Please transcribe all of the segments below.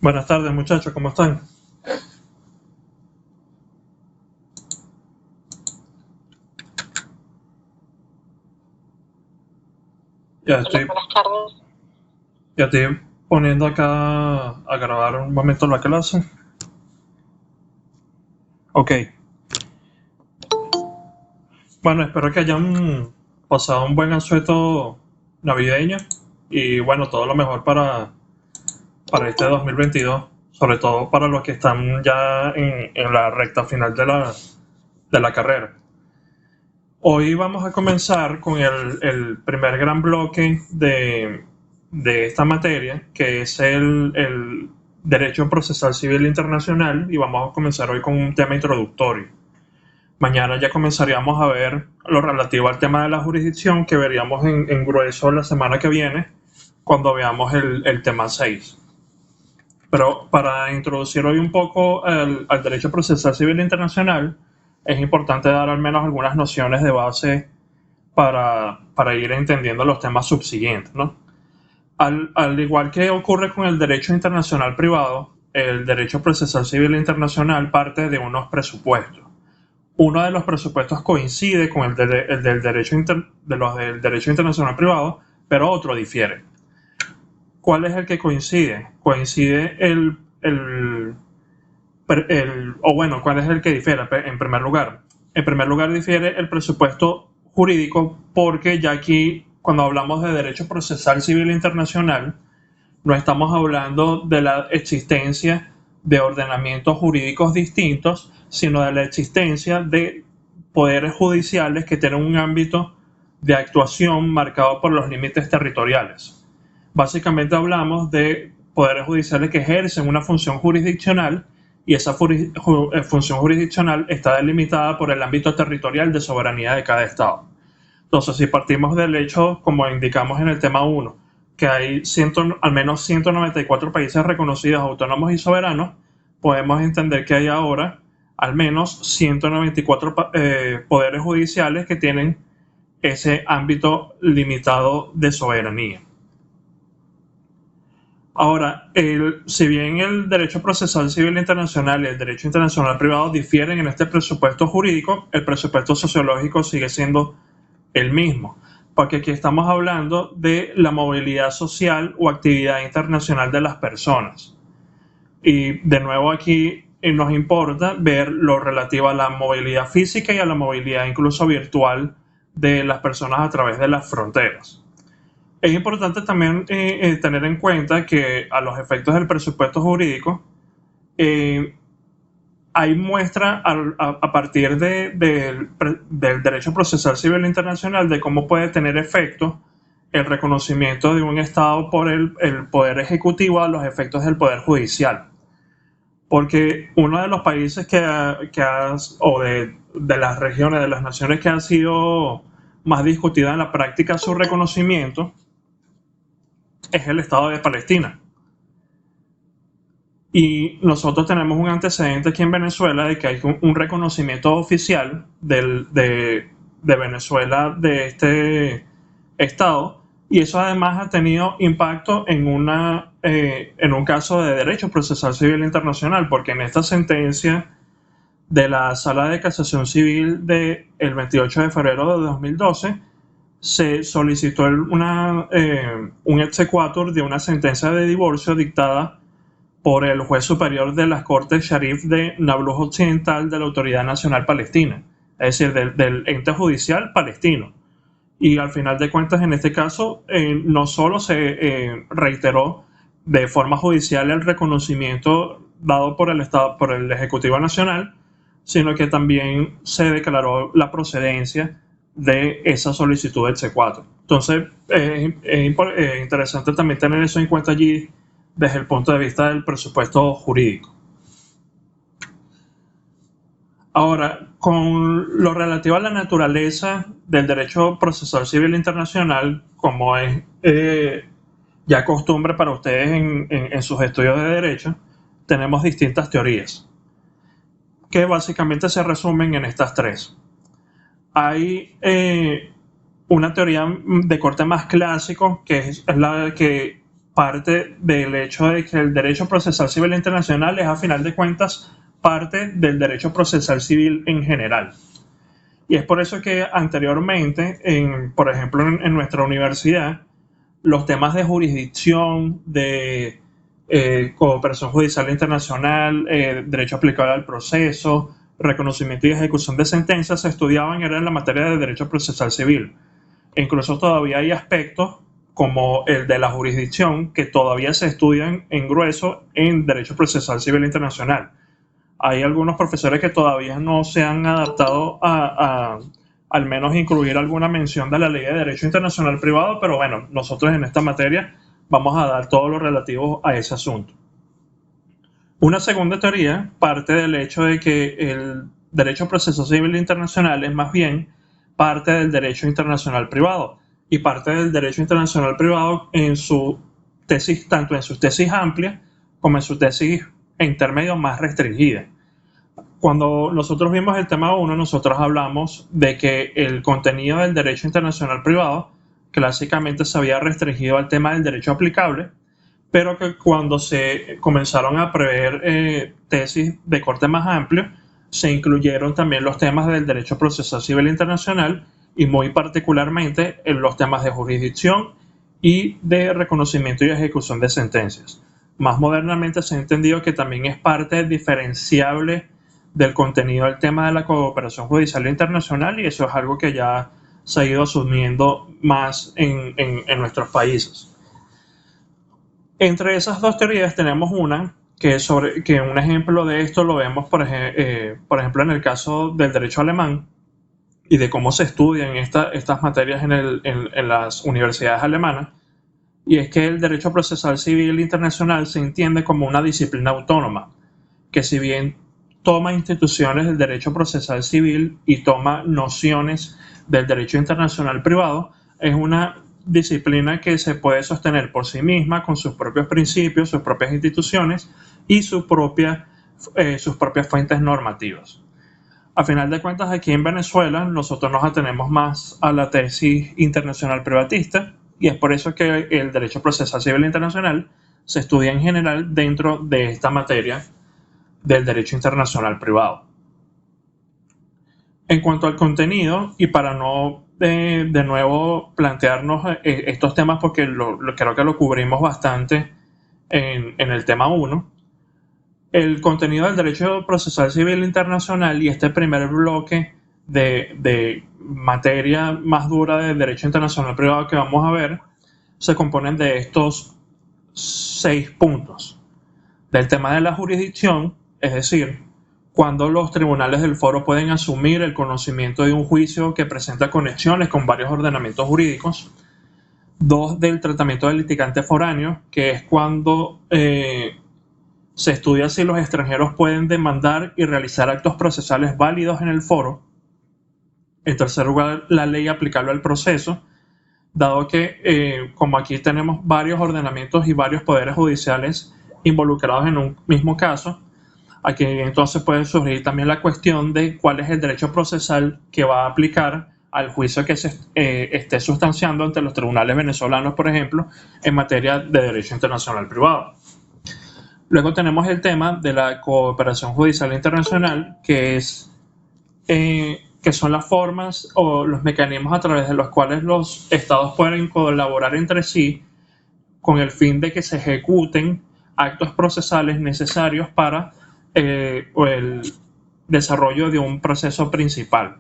Buenas tardes, muchachos, ¿cómo están? Ya Hola, estoy, buenas tardes. ya estoy poniendo acá a grabar un momento la clase. Ok, bueno, espero que hayan pasado un buen asueto navideño y bueno, todo lo mejor para este 2022, sobre todo para los que están ya en la recta final de la carrera. Hoy vamos a comenzar con el primer gran bloque de esta materia, que es el Derecho Procesal Civil Internacional, y vamos a comenzar hoy con un tema introductorio. Mañana ya comenzaríamos a ver lo relativo al tema de la jurisdicción, que veríamos en grueso la semana que viene, cuando veamos el tema 6. Pero para introducir hoy un poco al Derecho Procesal Civil Internacional, es importante dar al menos algunas nociones de base para ir entendiendo los temas subsiguientes, ¿no? Al igual que ocurre con el derecho internacional privado, el derecho procesal civil internacional parte de unos presupuestos. Uno de los presupuestos coincide con el del derecho, los del derecho internacional privado, pero otro difiere. ¿Cuál es el que coincide? Coincide o bueno, ¿cuál es el que difiere? En primer lugar, difiere el presupuesto jurídico porque ya aquí, cuando hablamos de derecho procesal civil internacional, no estamos hablando de la existencia de ordenamientos jurídicos distintos, sino de la existencia de poderes judiciales que tienen un ámbito de actuación marcado por los límites territoriales. Básicamente hablamos de poderes judiciales que ejercen una función jurisdiccional y esa función jurisdiccional está delimitada por el ámbito territorial de soberanía de cada estado. Entonces, si partimos del hecho, como indicamos en el tema 1, que hay al menos 194 países reconocidos autónomos y soberanos, podemos entender que hay ahora al menos 194 poderes judiciales que tienen ese ámbito limitado de soberanía. Ahora, si bien el derecho procesal civil internacional y el derecho internacional privado difieren en este presupuesto jurídico, el presupuesto sociológico sigue siendo el mismo, porque aquí estamos hablando de la movilidad social o actividad internacional de las personas. Y de nuevo aquí nos importa ver lo relativo a la movilidad física y a la movilidad incluso virtual de las personas a través de las fronteras. Es importante también tener en cuenta que a los efectos del presupuesto jurídico eh, hay muestra a partir del derecho procesal civil internacional de cómo puede tener efecto el reconocimiento de un Estado por el Poder Ejecutivo a los efectos del Poder Judicial. Porque uno de los países o de las regiones, de las naciones que ha sido más discutida en la práctica su reconocimiento, es el Estado de Palestina. Y nosotros tenemos un antecedente aquí en Venezuela de que hay un reconocimiento oficial de Venezuela de este Estado, y eso además ha tenido impacto en un caso de derecho procesal civil internacional, porque en esta sentencia de la Sala de Casación Civil del 28 de febrero de 2012 se solicitó un exequatur de una sentencia de divorcio dictada por el juez superior de las Cortes Sharif de Nablus Occidental de la Autoridad Nacional Palestina, es decir, del ente judicial palestino. Y al final de cuentas, en este caso, no solo se reiteró de forma judicial el reconocimiento dado por el Estado, por el Ejecutivo Nacional, sino que también se declaró la procedencia de esa solicitud del C4. Entonces, es interesante también tener eso en cuenta allí desde el punto de vista del presupuesto jurídico. Ahora, con lo relativo a la naturaleza del derecho procesal civil internacional, como es ya costumbre para ustedes en sus estudios de derecho, tenemos distintas teorías que básicamente se resumen en estas tres. Hay una teoría de corte más clásico, que es la que parte del hecho de que el derecho procesal civil internacional es, a final de cuentas, parte del derecho procesal civil en general. Y es por eso que anteriormente, por ejemplo, en nuestra universidad, los temas de jurisdicción, de cooperación judicial internacional, derecho aplicable al proceso, reconocimiento y ejecución de sentencias se estudiaban era en la materia de derecho procesal civil. E incluso todavía hay aspectos como el de la jurisdicción que todavía se estudian en grueso en derecho procesal civil internacional. Hay algunos profesores que todavía no se han adaptado a al menos incluir alguna mención de la ley de derecho internacional privado, pero bueno, nosotros en esta materia vamos a dar todo lo relativo a ese asunto. Una segunda teoría parte del hecho de que el derecho procesal civil internacional es más bien parte del derecho internacional privado y parte del derecho internacional privado en su tesis, tanto en sus tesis amplias como en su tesis intermedio más restringida. Cuando nosotros vimos el tema 1, nosotros hablamos de que el contenido del derecho internacional privado clásicamente se había restringido al tema del derecho aplicable, pero que cuando se comenzaron a prever tesis de corte más amplio, se incluyeron también los temas del derecho procesal civil internacional y muy particularmente en los temas de jurisdicción y de reconocimiento y ejecución de sentencias. Más modernamente se ha entendido que también es parte diferenciable del contenido del tema de la cooperación judicial internacional y eso es algo que ya se ha ido asumiendo más en nuestros países. Entre esas dos teorías tenemos una que un ejemplo de esto lo vemos por ejemplo en el caso del derecho alemán y de cómo se estudian estas materias en las universidades alemanas, y es que el derecho procesal civil internacional se entiende como una disciplina autónoma que, si bien toma instituciones del derecho procesal civil y toma nociones del derecho internacional privado, es una disciplina que se puede sostener por sí misma con sus propios principios, sus propias instituciones y sus propias fuentes normativas. A final de cuentas, aquí en Venezuela nosotros nos atenemos más a la tesis internacional privatista y es por eso que el derecho procesal civil internacional se estudia en general dentro de esta materia del derecho internacional privado. En cuanto al contenido, y para no de nuevo plantearnos estos temas porque creo que lo cubrimos bastante en el tema 1, el contenido del derecho procesal civil internacional y este primer bloque de materia más dura del derecho internacional privado que vamos a ver se componen de estos 6 puntos. Del tema de la jurisdicción, es decir, cuando los tribunales del foro pueden asumir el conocimiento de un juicio que presenta conexiones con varios ordenamientos jurídicos. 2, del tratamiento del litigante foráneo, que es cuando se estudia si los extranjeros pueden demandar y realizar actos procesales válidos en el foro. En tercer lugar, la ley aplicable al proceso, dado que como aquí tenemos varios ordenamientos y varios poderes judiciales involucrados en un mismo caso, aquí entonces puede surgir también la cuestión de cuál es el derecho procesal que va a aplicar al juicio que se esté sustanciando ante los tribunales venezolanos, por ejemplo, en materia de derecho internacional privado. Luego tenemos el tema de la cooperación judicial internacional, que son las formas o los mecanismos a través de los cuales los estados pueden colaborar entre sí con el fin de que se ejecuten actos procesales necesarios para el desarrollo de un proceso principal.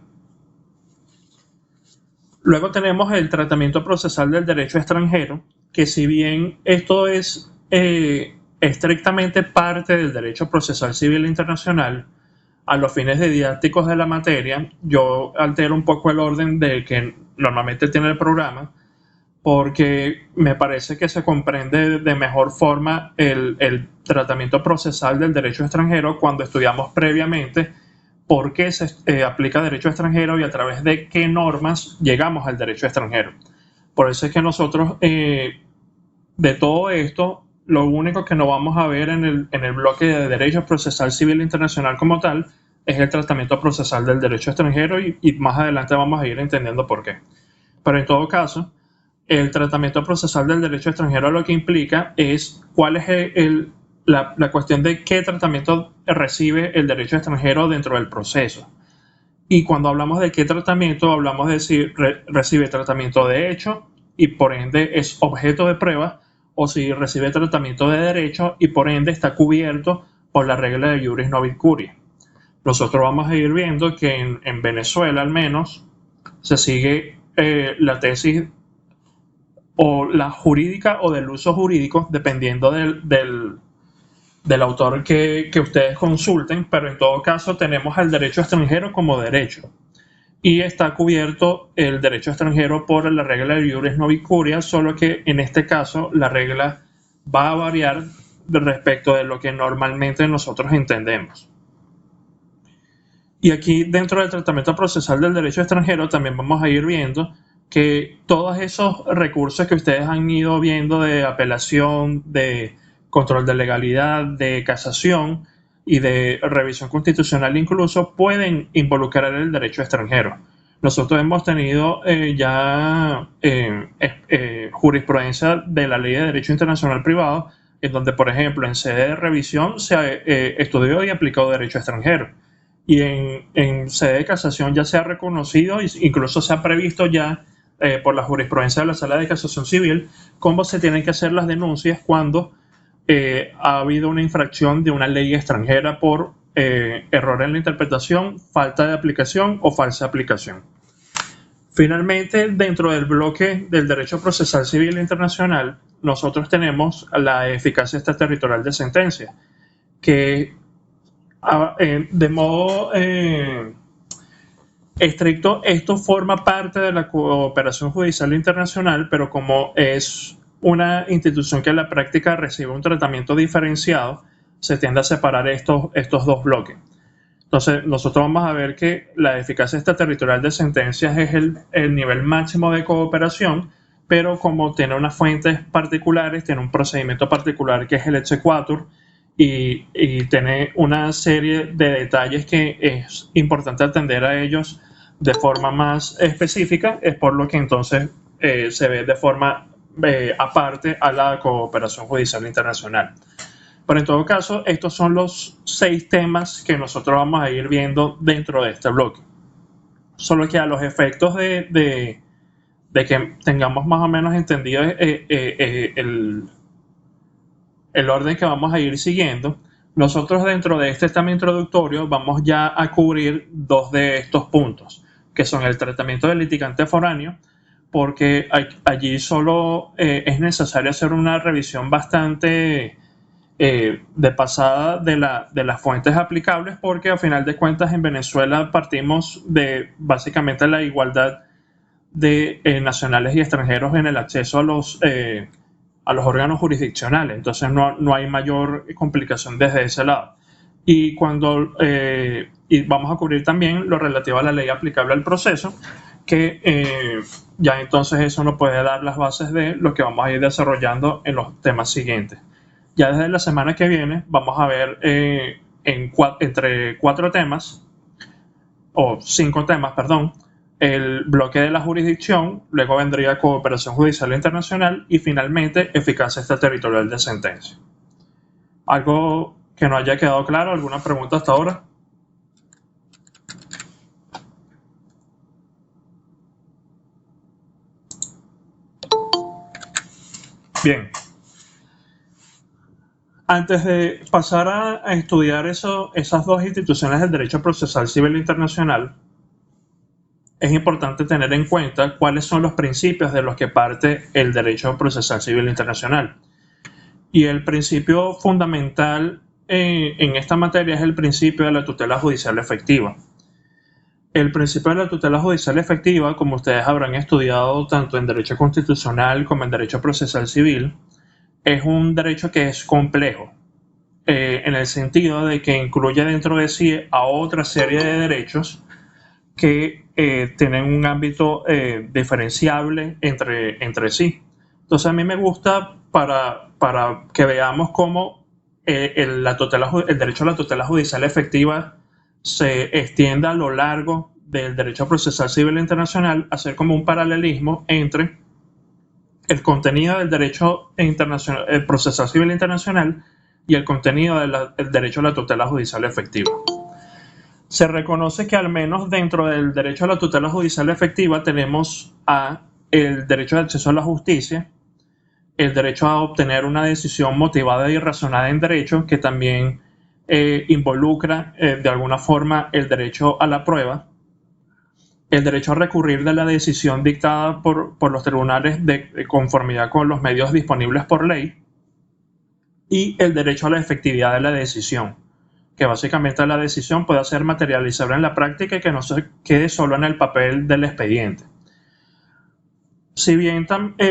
Luego tenemos el tratamiento procesal del derecho extranjero, que si bien esto es estrictamente parte del derecho procesal civil internacional, a los fines de didácticos de la materia, yo altero un poco el orden de que normalmente tiene el programa, porque me parece que se comprende de mejor forma el tratamiento procesal del derecho extranjero cuando estudiamos previamente por qué se aplica derecho extranjero y a través de qué normas llegamos al derecho extranjero. Por eso es que nosotros, de todo esto, lo único que no vamos a ver en el bloque de derecho procesal civil internacional como tal es el tratamiento procesal del derecho extranjero y más adelante vamos a ir entendiendo por qué. Pero en todo caso, el tratamiento procesal del derecho extranjero lo que implica es cuál es la cuestión de qué tratamiento recibe el derecho extranjero dentro del proceso. Y cuando hablamos de qué tratamiento, hablamos de si recibe tratamiento de hecho y por ende es objeto de prueba, o si recibe tratamiento de derecho y por ende está cubierto por la regla de iuris novit curia. Nosotros vamos a ir viendo que en Venezuela al menos se sigue la tesis o la jurídica o del uso jurídico, dependiendo del autor que ustedes consulten, pero en todo caso tenemos al derecho extranjero como derecho. Y está cubierto el derecho extranjero por la regla de iuris novit curia, solo que en este caso la regla va a variar respecto de lo que normalmente nosotros entendemos. Y aquí dentro del tratamiento procesal del derecho extranjero también vamos a ir viendo que todos esos recursos que ustedes han ido viendo de apelación, de control de legalidad, de casación y de revisión constitucional incluso pueden involucrar el derecho extranjero. Nosotros hemos tenido jurisprudencia de la Ley de Derecho Internacional Privado, en donde, por ejemplo, en sede de revisión se estudió y aplicó derecho extranjero. Y en sede de casación ya se ha reconocido, incluso se ha previsto ya por la jurisprudencia de la Sala de Casación Civil, cómo se tienen que hacer las denuncias cuando ha habido una infracción de una ley extranjera por error en la interpretación, falta de aplicación o falsa aplicación. Finalmente, dentro del bloque del derecho procesal civil internacional, nosotros tenemos la eficacia extraterritorial de sentencia, que de modo estricto, esto forma parte de la cooperación judicial internacional, pero como es una institución que en la práctica recibe un tratamiento diferenciado, se tiende a separar estos dos bloques. Entonces, nosotros vamos a ver que la eficacia extraterritorial de sentencias es el nivel máximo de cooperación, pero como tiene unas fuentes particulares, tiene un procedimiento particular que es el exequatur, y tiene una serie de detalles que es importante atender a ellos de forma más específica, es por lo que entonces se ve de forma aparte a la cooperación judicial internacional. Pero en todo caso, estos son los 6 temas que nosotros vamos a ir viendo dentro de este bloque. Solo que a los efectos de que tengamos más o menos entendido el orden que vamos a ir siguiendo, nosotros dentro de este tema introductorio vamos ya a cubrir 2 de estos puntos, que son el tratamiento del litigante foráneo, porque allí solo es necesario hacer una revisión bastante de pasada de las fuentes aplicables, porque a final de cuentas en Venezuela partimos de básicamente la igualdad de nacionales y extranjeros en el acceso a los órganos jurisdiccionales, entonces no hay mayor complicación desde ese lado. Y y vamos a cubrir también lo relativo a la ley aplicable al proceso, que ya entonces eso nos puede dar las bases de lo que vamos a ir desarrollando en los temas siguientes. Ya desde la semana que viene vamos a ver entre 4 temas, o 5 temas, perdón, el bloque de la jurisdicción, luego vendría cooperación judicial internacional y finalmente eficacia extraterritorial de sentencia. ¿Algo que no haya quedado claro? ¿Alguna pregunta hasta ahora? Bien. Antes de pasar a estudiar esas 2 instituciones del derecho procesal civil internacional, es importante tener en cuenta cuáles son los principios de los que parte el derecho procesal civil internacional. Y el principio fundamental en esta materia es el principio de la tutela judicial efectiva. El principio de la tutela judicial efectiva, como ustedes habrán estudiado tanto en derecho constitucional como en derecho procesal civil, es un derecho que es complejo, en el sentido de que incluye dentro de sí a otra serie de derechos que tienen un ámbito diferenciable entre sí. Entonces a mí me gusta para que veamos cómo el derecho a la tutela judicial efectiva se extiende a lo largo del derecho procesal civil internacional, hacer como un paralelismo entre el contenido del derecho internacional, el procesal civil internacional y el contenido del derecho a la tutela judicial efectiva. Se reconoce que al menos dentro del derecho a la tutela judicial efectiva tenemos el derecho de acceso a la justicia, el derecho a obtener una decisión motivada y razonada en derecho, que también involucra de alguna forma el derecho a la prueba, el derecho a recurrir de la decisión dictada por los tribunales de conformidad con los medios disponibles por ley, y el derecho a la efectividad de la decisión, que básicamente la decisión pueda ser materializable en la práctica y que no se quede solo en el papel del expediente. Si bien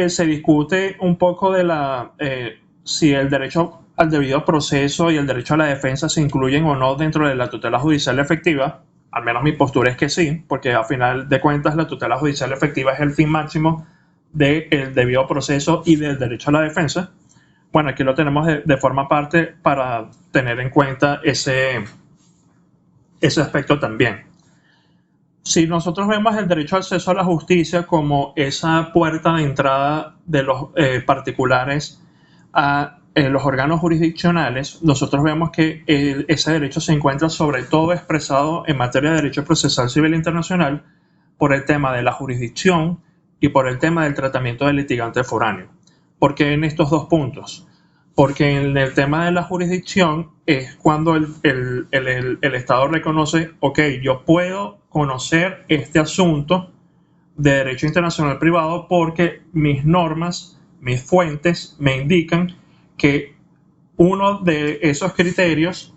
se discute un poco de si el derecho al debido proceso y el derecho a la defensa se incluyen o no dentro de la tutela judicial efectiva, al menos mi postura es que sí, porque a final de cuentas la tutela judicial efectiva es el fin máximo del debido proceso y del derecho a la defensa. Bueno, aquí lo tenemos de forma aparte para tener en cuenta ese aspecto también. Si nosotros vemos el derecho al acceso a la justicia como esa puerta de entrada de los particulares a los órganos jurisdiccionales, nosotros vemos que ese derecho se encuentra sobre todo expresado en materia de derecho procesal civil internacional por el tema de la jurisdicción y por el tema del tratamiento del litigante foráneo. ¿Por qué en estos dos puntos? Porque en el tema de la jurisdicción es cuando el Estado reconoce, ok, yo puedo conocer este asunto de derecho internacional privado porque mis normas, mis fuentes me indican que uno de esos criterios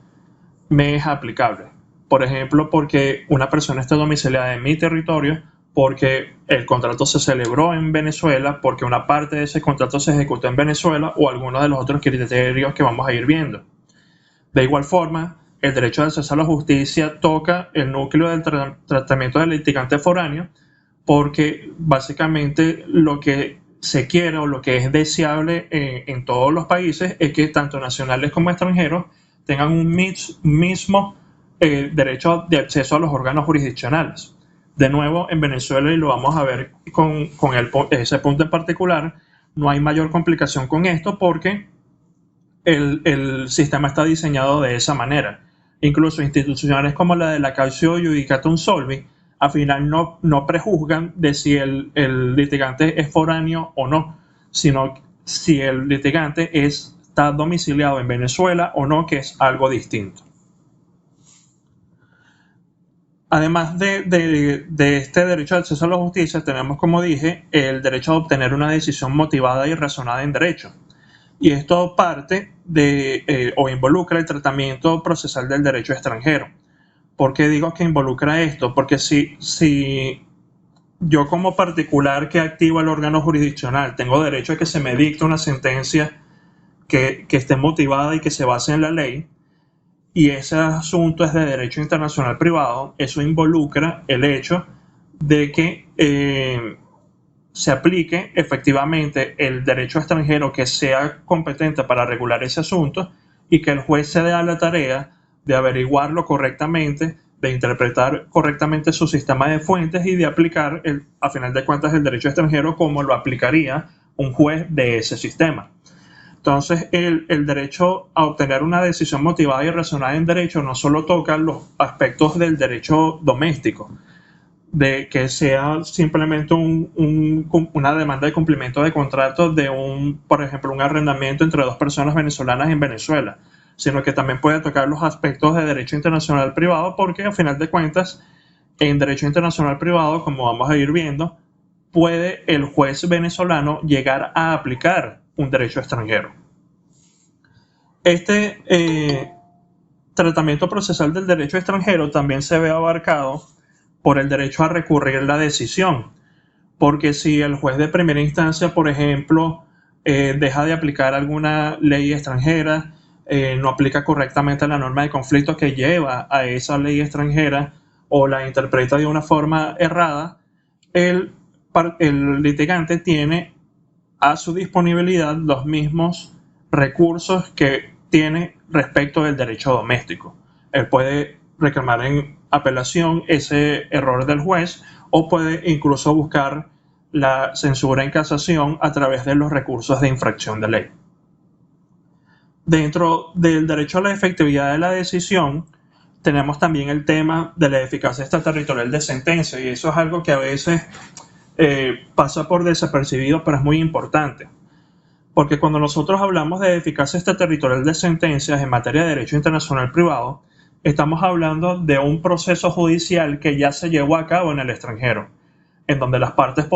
me es aplicable. Por ejemplo, porque una persona está domiciliada en mi territorio, porque el contrato se celebró en Venezuela, porque una parte de ese contrato se ejecutó en Venezuela o algunos de los otros criterios que vamos a ir viendo. De igual forma, el derecho de acceso a la justicia toca el núcleo del tratamiento del litigante foráneo, porque básicamente lo que se quiere o lo que es deseable en todos los países es que tanto nacionales como extranjeros tengan un mismo derecho de acceso a los órganos jurisdiccionales. De nuevo, en Venezuela, y lo vamos a ver con ese punto en particular, no hay mayor complicación con esto porque el sistema está diseñado de esa manera. Incluso instituciones como la de la Cautio Judicatum Solvi, al final no prejuzgan de si el litigante es foráneo o no, sino si el litigante está domiciliado en Venezuela o no, que es algo distinto. Además de este derecho de acceso a la justicia, tenemos, como dije, el derecho a obtener una decisión motivada y razonada en derecho. Y esto parte o involucra el tratamiento procesal del derecho extranjero. ¿Por qué digo que involucra esto? Porque si yo como particular que activo el órgano jurisdiccional tengo derecho a que se me dicte una sentencia que esté motivada y que se base en la ley, y ese asunto es de derecho internacional privado, eso involucra el hecho de que se aplique efectivamente el derecho extranjero que sea competente para regular ese asunto y que el juez se dé a la tarea de averiguarlo correctamente, de interpretar correctamente su sistema de fuentes y de aplicar, a final de cuentas, el derecho extranjero como lo aplicaría un juez de ese sistema. Entonces, el derecho a obtener una decisión motivada y razonada en derecho no solo toca los aspectos del derecho doméstico, de que sea simplemente una demanda de cumplimiento de contrato de por ejemplo, un arrendamiento entre dos personas venezolanas en Venezuela, sino que también puede tocar los aspectos de derecho internacional privado, porque a final de cuentas, en derecho internacional privado, como vamos a ir viendo, puede el juez venezolano llegar a aplicar un derecho extranjero. Este tratamiento procesal del derecho extranjero también se ve abarcado por el derecho a recurrir la decisión, porque si el juez de primera instancia, por ejemplo, deja de aplicar alguna ley extranjera, no aplica correctamente la norma de conflicto que lleva a esa ley extranjera o la interpreta de una forma errada, el litigante tiene a su disponibilidad los mismos recursos que tiene respecto del derecho doméstico. Él puede reclamar en apelación ese error del juez o puede incluso buscar la censura en casación a través de los recursos de infracción de ley. Dentro del derecho a la efectividad de la decisión, tenemos también el tema de la eficacia extraterritorial de sentencia, y eso es algo que a veces pasa por desapercibido, pero es muy importante. Porque cuando nosotros hablamos de eficacia extraterritorial de sentencias en materia de derecho internacional privado, estamos hablando de un proceso judicial que ya se llevó a cabo en el extranjero, en donde las partes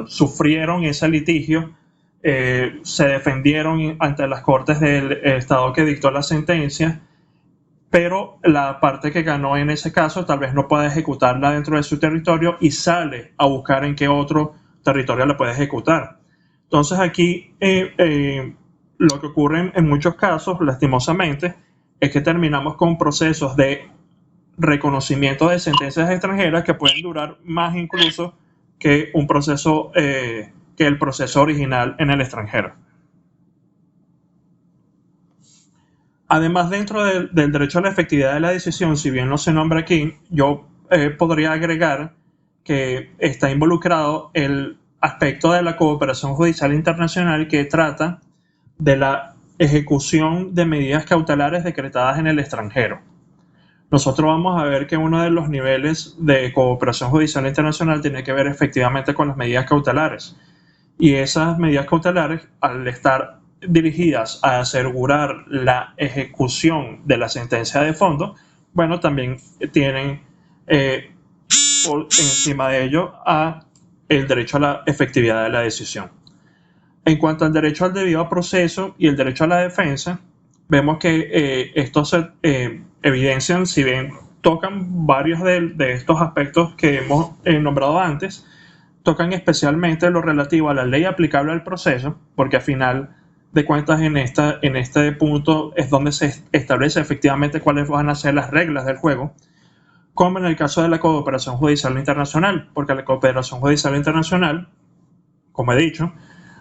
sufrieron ese litigio, se defendieron ante las cortes del estado que dictó la sentencia, pero la parte que ganó en ese caso tal vez no pueda ejecutarla dentro de su territorio y sale a buscar en qué otro territorio la puede ejecutar. Entonces aquí lo que ocurre en muchos casos, lastimosamente, es que terminamos con procesos de reconocimiento de sentencias extranjeras que pueden durar más incluso que un proceso que el proceso original en el extranjero. Además, dentro del derecho a la efectividad de la decisión, si bien no se nombra aquí, yo podría agregar que está involucrado el aspecto de la cooperación judicial internacional que trata de la ejecución de medidas cautelares decretadas en el extranjero. Nosotros vamos a ver que uno de los niveles de cooperación judicial internacional tiene que ver efectivamente con las medidas cautelares. Y esas medidas cautelares, al estar dirigidas a asegurar la ejecución de la sentencia de fondo, bueno, también tienen por encima de ello el derecho a la efectividad de la decisión. En cuanto al derecho al debido proceso y el derecho a la defensa, vemos que estos se evidencian, si bien tocan varios de estos aspectos que hemos nombrado antes, tocan especialmente lo relativo a la ley aplicable al proceso, porque al final de cuentas en este punto es donde se establece efectivamente cuáles van a ser las reglas del juego, como en el caso de la cooperación judicial internacional, porque la cooperación judicial internacional, como he dicho,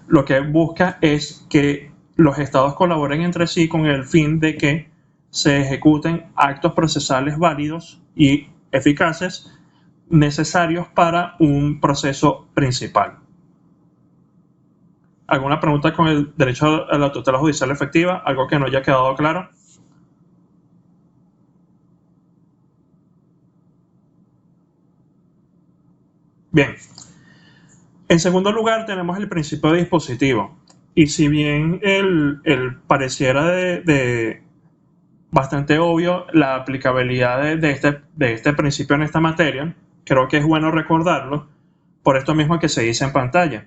lo que busca es que los estados colaboren entre sí con el fin de que se ejecuten actos procesales válidos y eficaces necesarios para un proceso principal. ¿Alguna pregunta con el derecho a la tutela judicial efectiva? ¿Algo que no haya quedado claro? Bien. En segundo lugar, tenemos el principio dispositivo. Y si bien el pareciera de bastante obvio la aplicabilidad de este principio en esta materia, creo que es bueno recordarlo por esto mismo que se dice en pantalla.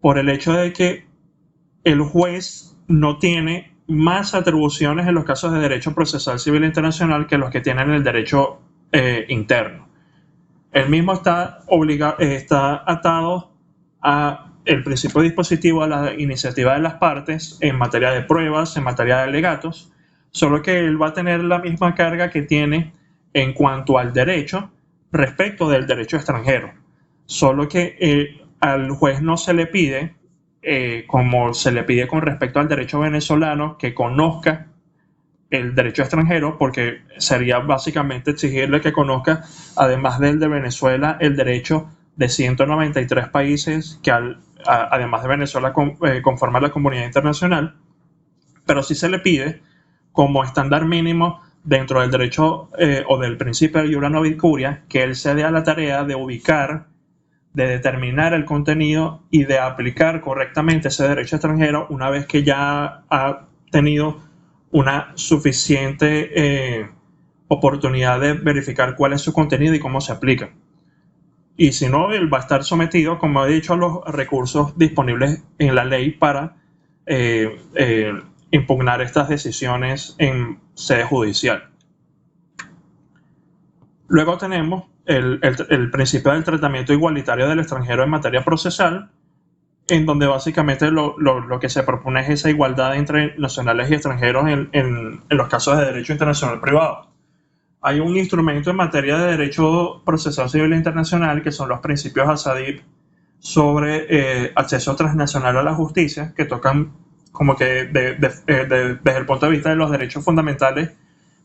Por el hecho de que el juez no tiene más atribuciones en los casos de derecho procesal civil internacional que los que tienen el derecho interno. El mismo está atado a el principio dispositivo, a la iniciativa de las partes en materia de pruebas, en materia de alegatos, solo que él va a tener la misma carga que tiene en cuanto al derecho respecto del derecho extranjero, solo que al juez no se le pide, como se le pide con respecto al derecho venezolano, que conozca el derecho extranjero, porque sería básicamente exigirle que conozca, además del de Venezuela, el derecho de 193 países que además de Venezuela conforman la comunidad internacional, pero sí se le pide como estándar mínimo dentro del derecho o del principio de iura nobis curia que él se dé a la tarea de ubicar, de determinar el contenido y de aplicar correctamente ese derecho extranjero una vez que ya ha tenido una suficiente oportunidad de verificar cuál es su contenido y cómo se aplica. Y si no, él va a estar sometido, como he dicho, a los recursos disponibles en la ley para impugnar estas decisiones en sede judicial. Luego tenemos el principio del tratamiento igualitario del extranjero en materia procesal, en donde básicamente lo que se propone es esa igualdad entre nacionales y extranjeros en los casos de derecho internacional privado. Hay un instrumento en materia de derecho procesal civil internacional que son los principios ASADIP sobre acceso transnacional a la justicia, que tocan como que desde el punto de vista de los derechos fundamentales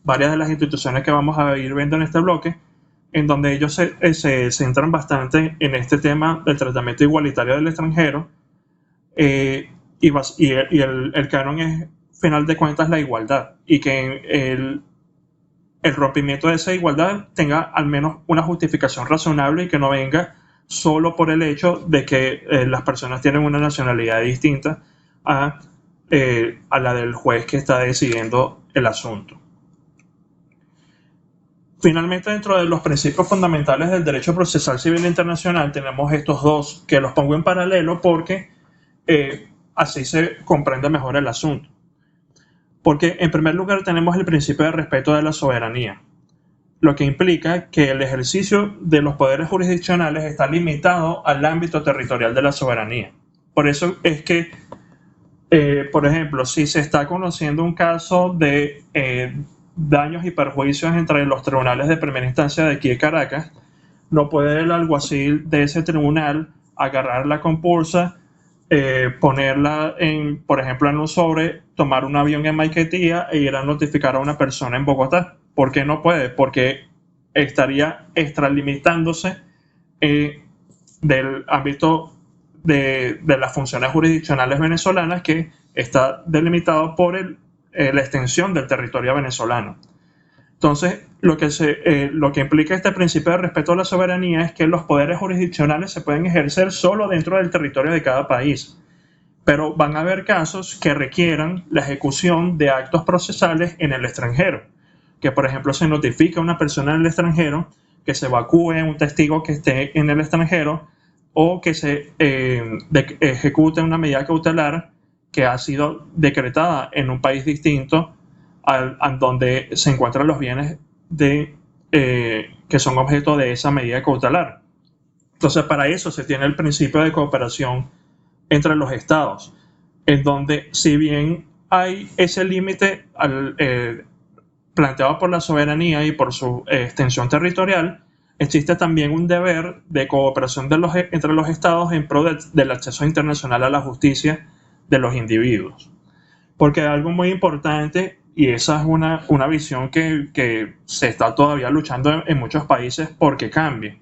varias de las instituciones que vamos a ir viendo en este bloque, en donde ellos se centran bastante en este tema del tratamiento igualitario del extranjero, y el canon es, final de cuentas, la igualdad, y que el rompimiento de esa igualdad tenga al menos una justificación razonable y que no venga solo por el hecho de que las personas tienen una nacionalidad distinta a la del juez que está decidiendo el asunto. Finalmente, dentro de los principios fundamentales del derecho procesal civil internacional tenemos estos dos, que los pongo en paralelo porque así se comprende mejor el asunto. Porque en primer lugar tenemos el principio de respeto de la soberanía, lo que implica que el ejercicio de los poderes jurisdiccionales está limitado al ámbito territorial de la soberanía. Por eso es que, por ejemplo, si se está conociendo un caso de daños y perjuicios entre los tribunales de primera instancia de aquí de Caracas, no puede el alguacil de ese tribunal agarrar la compulsa, ponerla por ejemplo, en un sobre, tomar un avión en Maiquetía e ir a notificar a una persona en Bogotá. ¿Por qué no puede? Porque estaría extralimitándose del ámbito de las funciones jurisdiccionales venezolanas, que está delimitado por la extensión del territorio venezolano. Entonces, lo que implica este principio de respeto a la soberanía es que los poderes jurisdiccionales se pueden ejercer solo dentro del territorio de cada país, pero van a haber casos que requieran la ejecución de actos procesales en el extranjero, que por ejemplo se notifique a una persona en el extranjero, que se evacúe un testigo que esté en el extranjero, o que se ejecute una medida cautelar que ha sido decretada en un país distinto a donde se encuentran los bienes que son objeto de esa medida cautelar. Entonces, para eso se tiene el principio de cooperación entre los estados, en donde, si bien hay ese límite planteado por la soberanía y por su extensión territorial, existe también un deber de cooperación entre los estados en pro del acceso internacional a la justicia de los individuos. Porque algo muy importante, y esa es una visión que se está todavía luchando en muchos países porque cambie.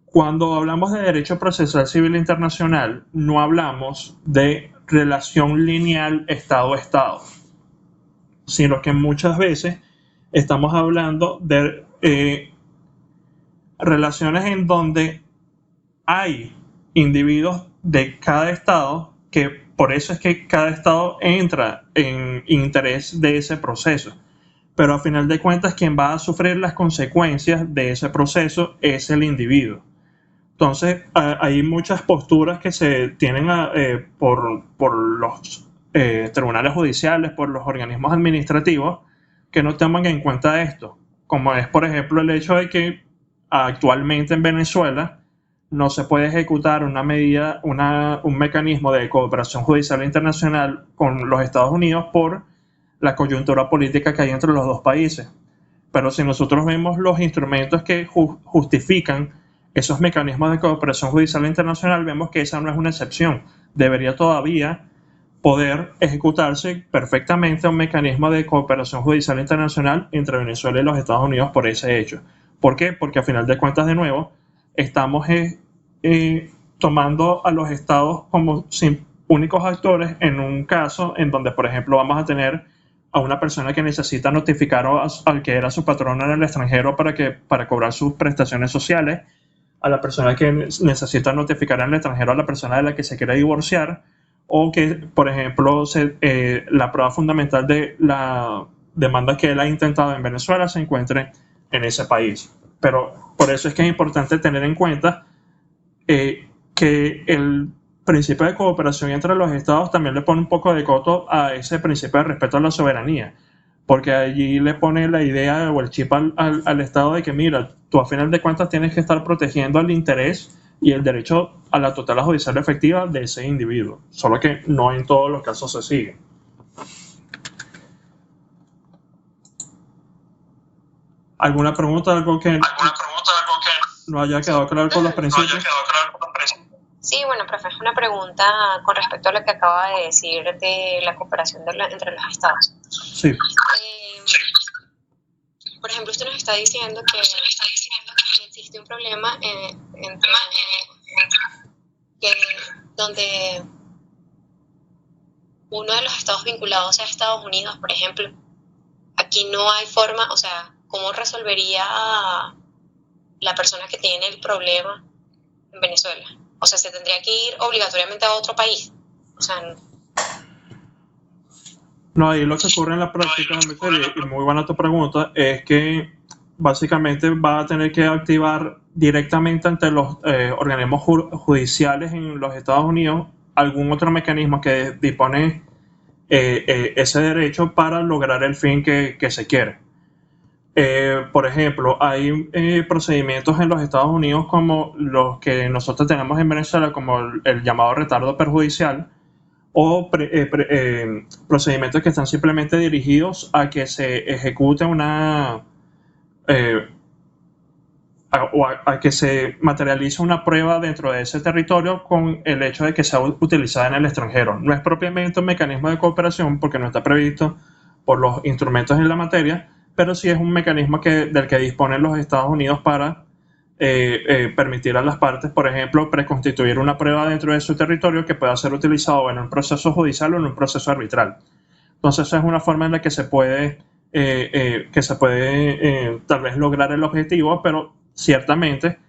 Cuando hablamos de derecho procesal civil internacional, no hablamos de relación lineal Estado-Estado, sino que muchas veces estamos hablando de relaciones en donde hay individuos de cada Estado, que por eso es que cada Estado entra en interés de ese proceso. Pero a final de cuentas, quien va a sufrir las consecuencias de ese proceso es el individuo. Entonces, hay muchas posturas que se tienen por los tribunales judiciales, por los organismos administrativos, que no toman en cuenta esto, como es, por ejemplo, el hecho de que actualmente en Venezuela no se puede ejecutar una medida, un mecanismo de cooperación judicial internacional con los Estados Unidos por la coyuntura política que hay entre los dos países. Pero si nosotros vemos los instrumentos que justifican esos mecanismos de cooperación judicial internacional, vemos que esa no es una excepción. Debería todavía poder ejecutarse perfectamente un mecanismo de cooperación judicial internacional entre Venezuela y los Estados Unidos por ese hecho. ¿Por qué? Porque a final de cuentas, de nuevo, estamos tomando a los estados como únicos actores en un caso en donde, por ejemplo, vamos a tener a una persona que necesita notificar al que era su patrono en el extranjero para cobrar sus prestaciones sociales, a la persona que necesita notificar en el extranjero a la persona de la que se quiere divorciar, o que, por ejemplo, la prueba fundamental de la demanda que él ha intentado en Venezuela se encuentre en ese país. Pero por eso es que es importante tener en cuenta que el principio de cooperación entre los estados también le pone un poco de coto a ese principio de respeto a la soberanía, porque allí le pone la idea o el chip al estado de que, mira, tú a final de cuentas tienes que estar protegiendo el interés y el derecho a la tutela judicial efectiva de ese individuo, solo que no en todos los casos se sigue. ¿Alguna pregunta, algo que no haya quedado claro con los principios? Sí, bueno, profe, es una pregunta con respecto a lo que acaba de decir de la cooperación entre los estados. Sí. Por ejemplo, usted nos está diciendo que existe un problema donde uno de los estados vinculados a Estados Unidos, por ejemplo, aquí no hay forma, o sea, ¿cómo resolvería la persona que tiene el problema en Venezuela? O sea, se tendría que ir obligatoriamente a otro país. O sea, no, ahí lo que ocurre en la práctica, y muy buena tu pregunta, es que básicamente va a tener que activar directamente ante los organismos judiciales en los Estados Unidos algún otro mecanismo que dispone ese derecho para lograr el fin que se quiere. Por ejemplo, hay procedimientos en los Estados Unidos como los que nosotros tenemos en Venezuela, como el llamado retardo perjudicial, o procedimientos que están simplemente dirigidos a que se ejecute a que se materialice una prueba dentro de ese territorio con el hecho de que sea utilizada en el extranjero. No es propiamente un mecanismo de cooperación porque no está previsto por los instrumentos en la materia, pero sí es un mecanismo del que disponen los Estados Unidos para permitir a las partes, por ejemplo, preconstituir una prueba dentro de su territorio que pueda ser utilizado en un proceso judicial o en un proceso arbitral. Entonces, esa es una forma en la que se puede tal vez lograr el objetivo, pero ciertamente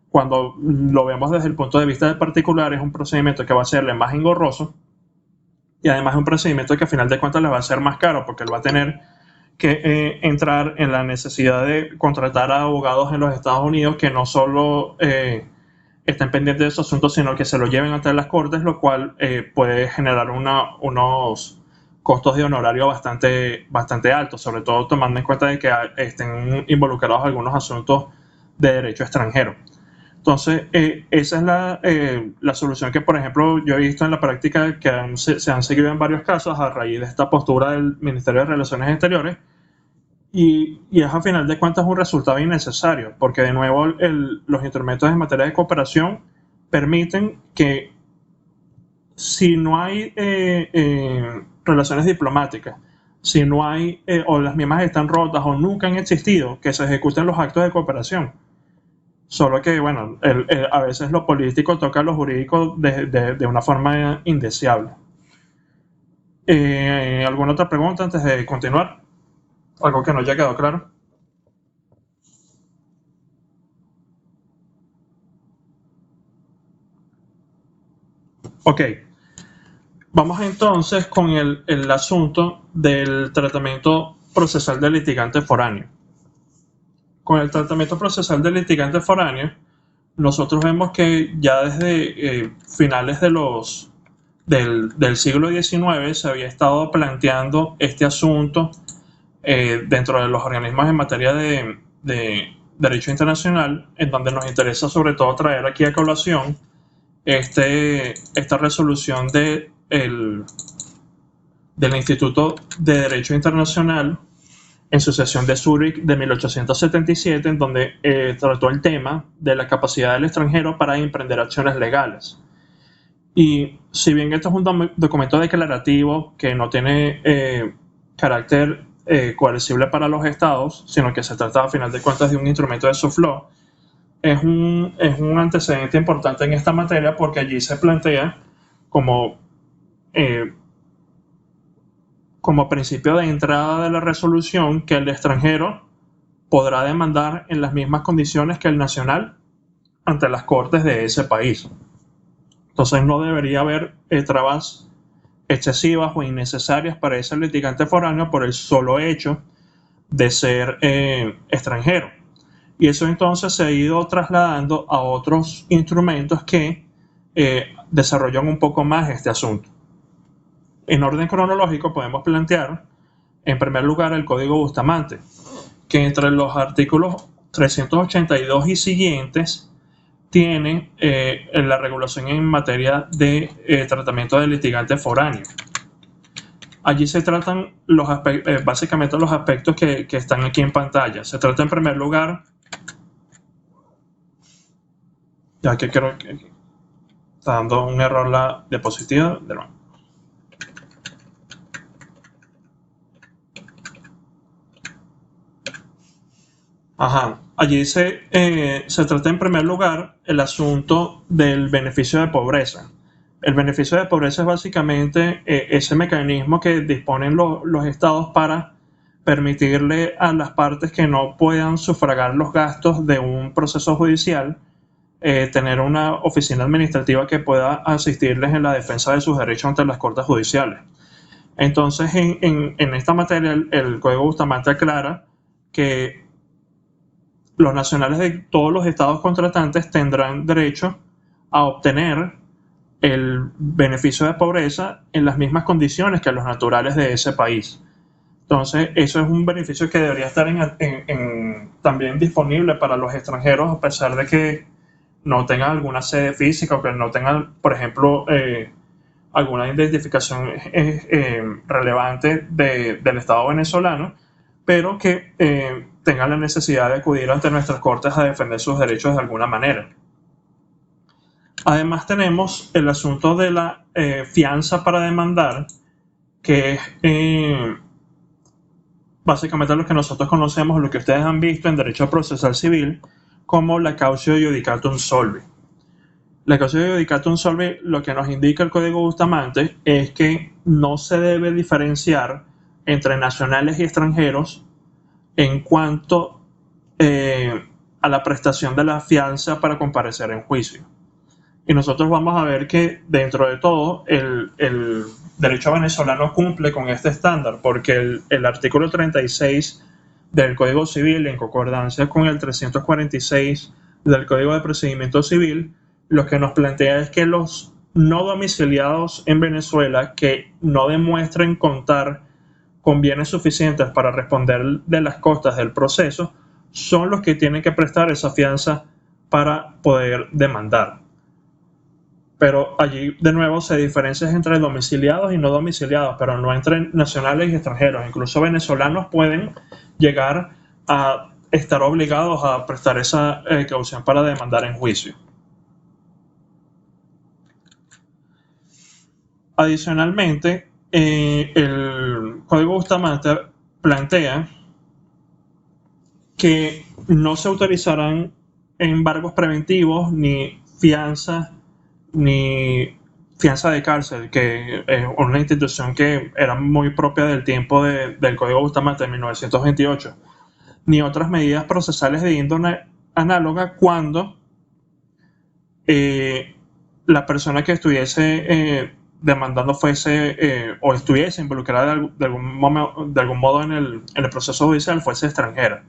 cuando lo vemos desde el punto de vista del particular es un procedimiento que va a serle más engorroso y además es un procedimiento que a final de cuentas le va a ser más caro porque él va a tener que entrar en la necesidad de contratar a abogados en los Estados Unidos que no solo estén pendientes de esos asuntos, sino que se lo lleven ante las cortes, lo cual puede generar unos costos de honorario bastante altos, sobre todo tomando en cuenta de que estén involucrados algunos asuntos de derecho extranjero. Entonces, esa es la solución que, por ejemplo, yo he visto en la práctica que se han seguido en varios casos a raíz de esta postura del Ministerio de Relaciones Exteriores y es a final de cuentas un resultado innecesario, porque de nuevo los instrumentos en materia de cooperación permiten que si no hay relaciones diplomáticas, si no hay o las mismas están rotas o nunca han existido, que se ejecuten los actos de cooperación. Solo que, bueno, a veces lo político toca a lo jurídico de una forma indeseable. ¿Alguna otra pregunta antes de continuar? ¿Algo que no haya quedado claro? Ok. Vamos entonces con el asunto del tratamiento procesal del litigante foráneo. Con el tratamiento procesal del litigante foráneo, nosotros vemos que ya desde finales del siglo XIX se había estado planteando este asunto dentro de los organismos en materia de derecho internacional, en donde nos interesa sobre todo traer aquí a colación esta resolución del Instituto de Derecho Internacional en su sesión de Zúrich de 1877, en donde trató el tema de la capacidad del extranjero para emprender acciones legales. Y si bien esto es un documento declarativo que no tiene carácter coercible para los estados, sino que se trata a final de cuentas de un instrumento de soft law, es un antecedente importante en esta materia porque allí se plantea como principio de entrada de la resolución que el extranjero podrá demandar en las mismas condiciones que el nacional ante las cortes de ese país. Entonces no debería haber trabas excesivas o innecesarias para ese litigante foráneo por el solo hecho de ser extranjero. Y eso entonces se ha ido trasladando a otros instrumentos que desarrollan un poco más este asunto. En orden cronológico podemos plantear, en primer lugar, el Código Bustamante, que entre los artículos 382 y siguientes tiene la regulación en materia de tratamiento de litigante foráneo. Allí se tratan básicamente los aspectos que están aquí en pantalla. Se trata en primer lugar, ya que creo que está dando un error la diapositiva, de nuevo. Ajá. Allí se trata en primer lugar el asunto del beneficio de pobreza. El beneficio de pobreza es básicamente ese mecanismo que disponen los estados para permitirle a las partes que no puedan sufragar los gastos de un proceso judicial tener una oficina administrativa que pueda asistirles en la defensa de sus derechos ante las cortes judiciales. Entonces, en esta materia, el Código Bustamante aclara que los nacionales de todos los estados contratantes tendrán derecho a obtener el beneficio de pobreza en las mismas condiciones que los naturales de ese país. Entonces, eso es un beneficio que debería estar también disponible para los extranjeros, a pesar de que no tengan alguna sede física o que no tengan, por ejemplo, alguna identificación relevante del Estado venezolano, pero que tengan la necesidad de acudir ante nuestras cortes a defender sus derechos de alguna manera. Además tenemos el asunto de la fianza para demandar, que es básicamente lo que nosotros conocemos, lo que ustedes han visto en derecho procesal civil, como la cautio iudicatum solvi. La cautio iudicatum solvi, lo que nos indica el Código Bustamante es que no se debe diferenciar entre nacionales y extranjeros en cuanto a la prestación de la fianza para comparecer en juicio. Y nosotros vamos a ver que dentro de todo el derecho venezolano cumple con este estándar, porque el artículo 36 del Código Civil, en concordancia con el 346 del Código de Procedimiento Civil, lo que nos plantea es que los no domiciliados en Venezuela que no demuestren contar con bienes suficientes para responder de las costas del proceso son los que tienen que prestar esa fianza para poder demandar. Pero allí de nuevo se diferencia entre domiciliados y no domiciliados, pero no entre nacionales y extranjeros. Incluso venezolanos pueden llegar a estar obligados a prestar esa caución para demandar en juicio. Adicionalmente, el Código Bustamante plantea que no se autorizarán embargos preventivos ni fianza de cárcel, que es una institución que era muy propia del tiempo del Código Bustamante de 1928, ni otras medidas procesales de índole análoga cuando la persona que estuviese demandando fuese o estuviese involucrada de algún modo en el proceso judicial fuese extranjera.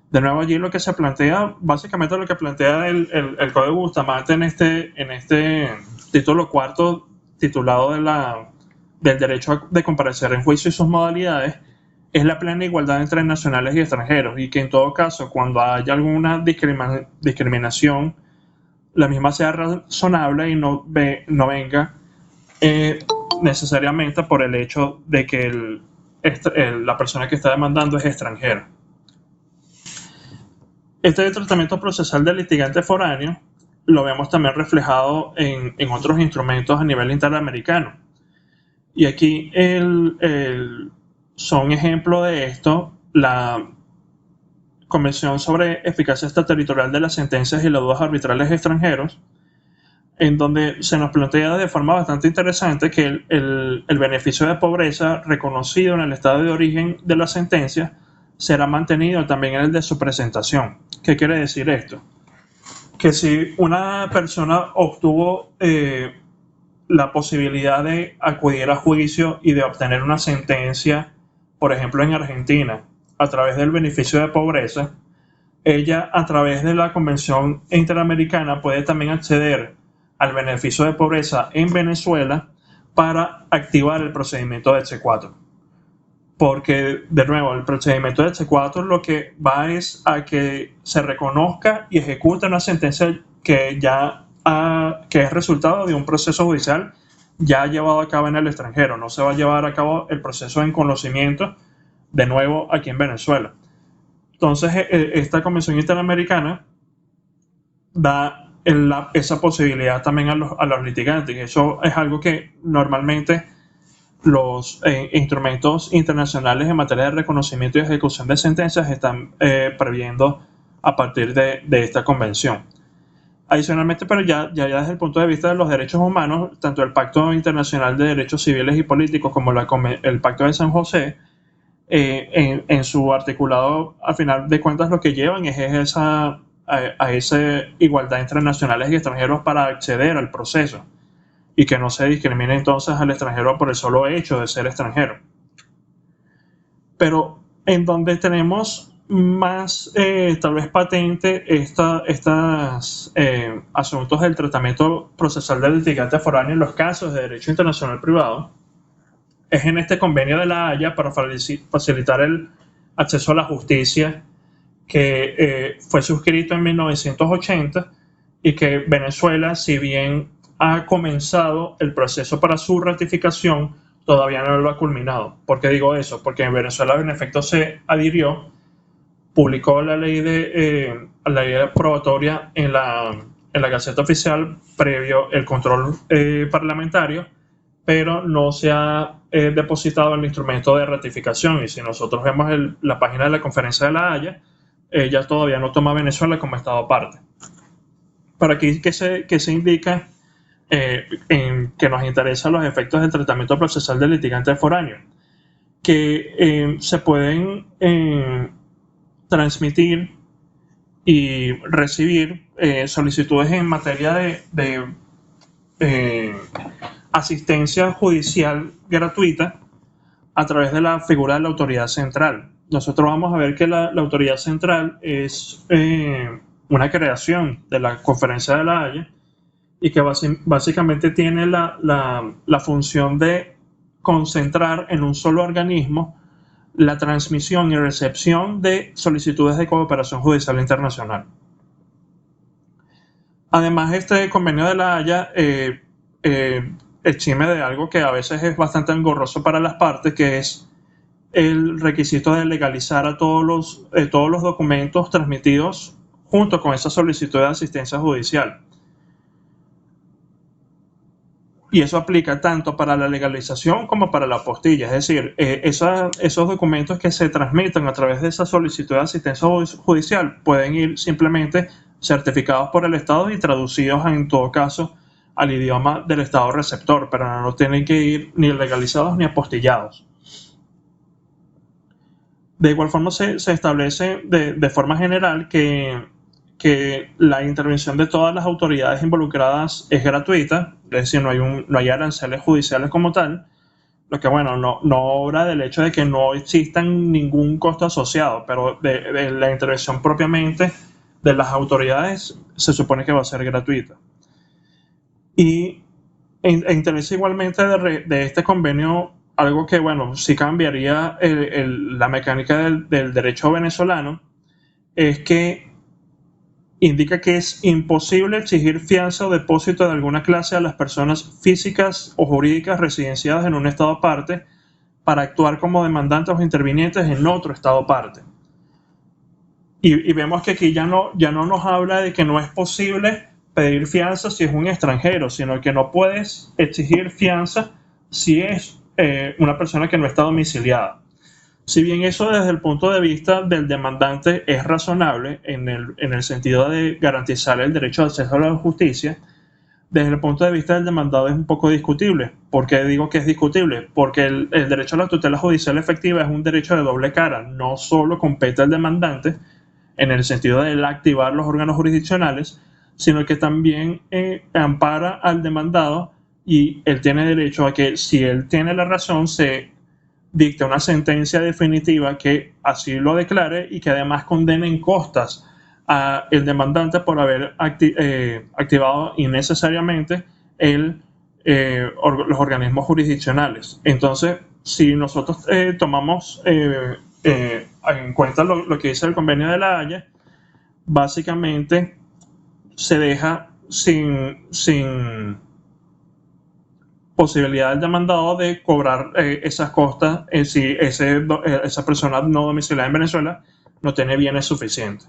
De nuevo, allí lo que se plantea, básicamente lo que plantea el Código Bustamante en este título cuarto titulado del derecho de comparecer en juicio y sus modalidades, es la plena igualdad entre nacionales y extranjeros, y que en todo caso, cuando haya alguna discriminación, la misma sea razonable y no venga necesariamente por el hecho de que la persona que está demandando es extranjera. Este tratamiento procesal del litigante foráneo lo vemos también reflejado en otros instrumentos a nivel interamericano. Y aquí son ejemplo de esto la Convención sobre Eficacia Extraterritorial de las Sentencias y los Dudas Arbitrales Extranjeros, en donde se nos plantea de forma bastante interesante que el beneficio de pobreza reconocido en el estado de origen de la sentencia será mantenido también en el de su presentación. ¿Qué quiere decir esto? Que si una persona obtuvo la posibilidad de acudir a juicio y de obtener una sentencia, por ejemplo en Argentina, a través del beneficio de pobreza, ella a través de la Convención Interamericana puede también acceder al beneficio de pobreza en Venezuela para activar el procedimiento de C4. Porque, de nuevo, el procedimiento de C4 lo que va es a que se reconozca y ejecute una sentencia que es resultado de un proceso judicial ya llevado a cabo en el extranjero. No se va a llevar a cabo el proceso en conocimiento de nuevo aquí en Venezuela. Entonces, esta Convención Interamericana da esa posibilidad también a los litigantes. Y eso es algo que normalmente los instrumentos internacionales en materia de reconocimiento y ejecución de sentencias están previendo a partir de esta convención. Adicionalmente, pero ya desde el punto de vista de los derechos humanos, tanto el Pacto Internacional de Derechos Civiles y Políticos como el Pacto de San José, en su articulado, al final de cuentas, lo que llevan es esa igualdad entre nacionales y extranjeros para acceder al proceso y que no se discrimine entonces al extranjero por el solo hecho de ser extranjero. Pero en donde tenemos más tal vez patente estos asuntos del tratamiento procesal del litigante foráneo en los casos de derecho internacional privado es en este convenio de La Haya para facilitar el acceso a la justicia que fue suscrito en 1980 y que Venezuela, si bien ha comenzado el proceso para su ratificación, todavía no lo ha culminado. ¿Por qué digo eso? Porque en Venezuela en efecto se adhirió, publicó la ley probatoria en la Gaceta Oficial previo el control parlamentario, pero no se ha depositado el instrumento de ratificación. Y si nosotros vemos la página de la Conferencia de La Haya, ella todavía no toma a Venezuela como Estado parte. Pero aquí que se indica en que nos interesan los efectos del tratamiento procesal del litigante foráneo, que se pueden transmitir y recibir solicitudes en materia de asistencia judicial gratuita a través de la figura de la autoridad central. Nosotros vamos a ver que la autoridad central es una creación de la Conferencia de La Haya y que básicamente tiene la función de concentrar en un solo organismo la transmisión y recepción de solicitudes de cooperación judicial internacional. Además, este convenio de La Haya exime de algo que a veces es bastante engorroso para las partes, que es el requisito de legalizar a todos los documentos transmitidos junto con esa solicitud de asistencia judicial. Y eso aplica tanto para la legalización como para la apostilla. Es decir, esos documentos que se transmiten a través de esa solicitud de asistencia judicial pueden ir simplemente certificados por el Estado y traducidos en todo caso al idioma del Estado receptor, pero no tienen que ir ni legalizados ni apostillados. De igual forma se establece de forma general que la intervención de todas las autoridades involucradas es gratuita, es decir, no hay aranceles judiciales como tal, lo que no obra del hecho de que no existan ningún costo asociado, pero de la intervención propiamente de las autoridades se supone que va a ser gratuita. Y interesa igualmente de este convenio algo que, sí cambiaría la mecánica del derecho venezolano, es que indica que es imposible exigir fianza o depósito de alguna clase a las personas físicas o jurídicas residenciadas en un estado parte para actuar como demandantes o intervinientes en otro estado parte. Y vemos que aquí ya no nos habla de que no es posible pedir fianza si es un extranjero, sino que no puedes exigir fianza si es una persona que no está domiciliada. Si bien eso desde el punto de vista del demandante es razonable en el sentido de garantizar el derecho de acceso a la justicia, desde el punto de vista del demandado es un poco discutible. ¿Por qué digo que es discutible? Porque el derecho a la tutela judicial efectiva es un derecho de doble cara. No solo compete al demandante en el sentido de activar los órganos jurisdiccionales, sino que también ampara al demandado y él tiene derecho a que, si él tiene la razón, se dicta una sentencia definitiva que así lo declare y que además condene en costas al demandante por haber activado innecesariamente los organismos jurisdiccionales. Entonces, si nosotros tomamos en cuenta lo que dice el convenio de La Haya, básicamente se deja sin posibilidad del demandado de cobrar esas costas si esa persona no domiciliada en Venezuela no tiene bienes suficientes.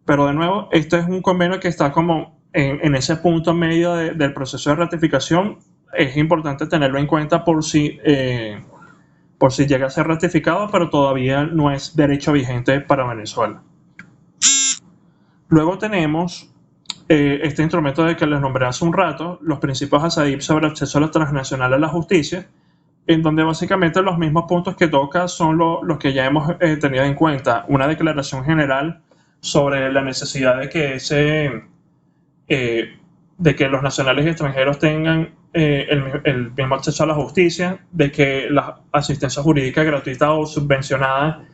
Pero de nuevo, este es un convenio que está como en ese punto medio del proceso de ratificación. es importante tenerlo en cuenta por si llega a ser ratificado, pero todavía no es derecho vigente para Venezuela. Luego tenemos este instrumento de que les nombré hace un rato, los principios ASAIP sobre acceso a la transnacional a la justicia, en donde básicamente los mismos puntos que toca son los que ya hemos tenido en cuenta. Una declaración general sobre la necesidad de que los nacionales y extranjeros tengan el mismo acceso a la justicia, de que la asistencia jurídica gratuita o subvencionada